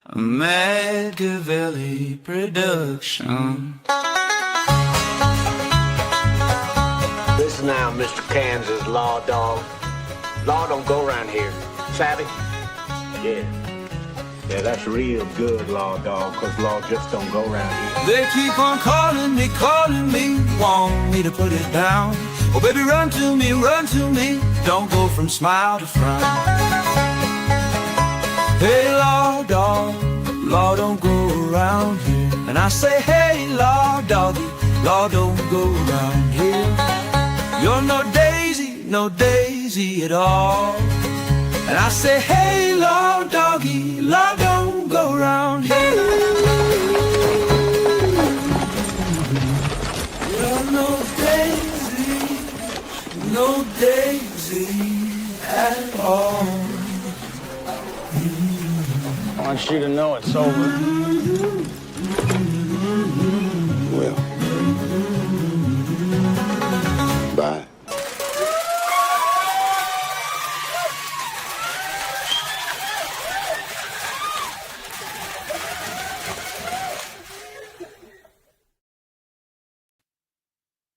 A Machiavelli production. Listen now, Mr. Kansas Law Dog. Law don't go around here. Savvy? Yeah. Yeah, that's real good, Law Dog, because law just don't go around here. They keep on calling me, want me to put it down. Oh, baby, run to me, don't go from smile to frown. Hey, law dog, law don't go around here. And I say, hey, law doggy, law don't go around here. You're no daisy at all. And I say, hey, law doggy, law don't go around here. You're no daisy at all. I want you to know it's over.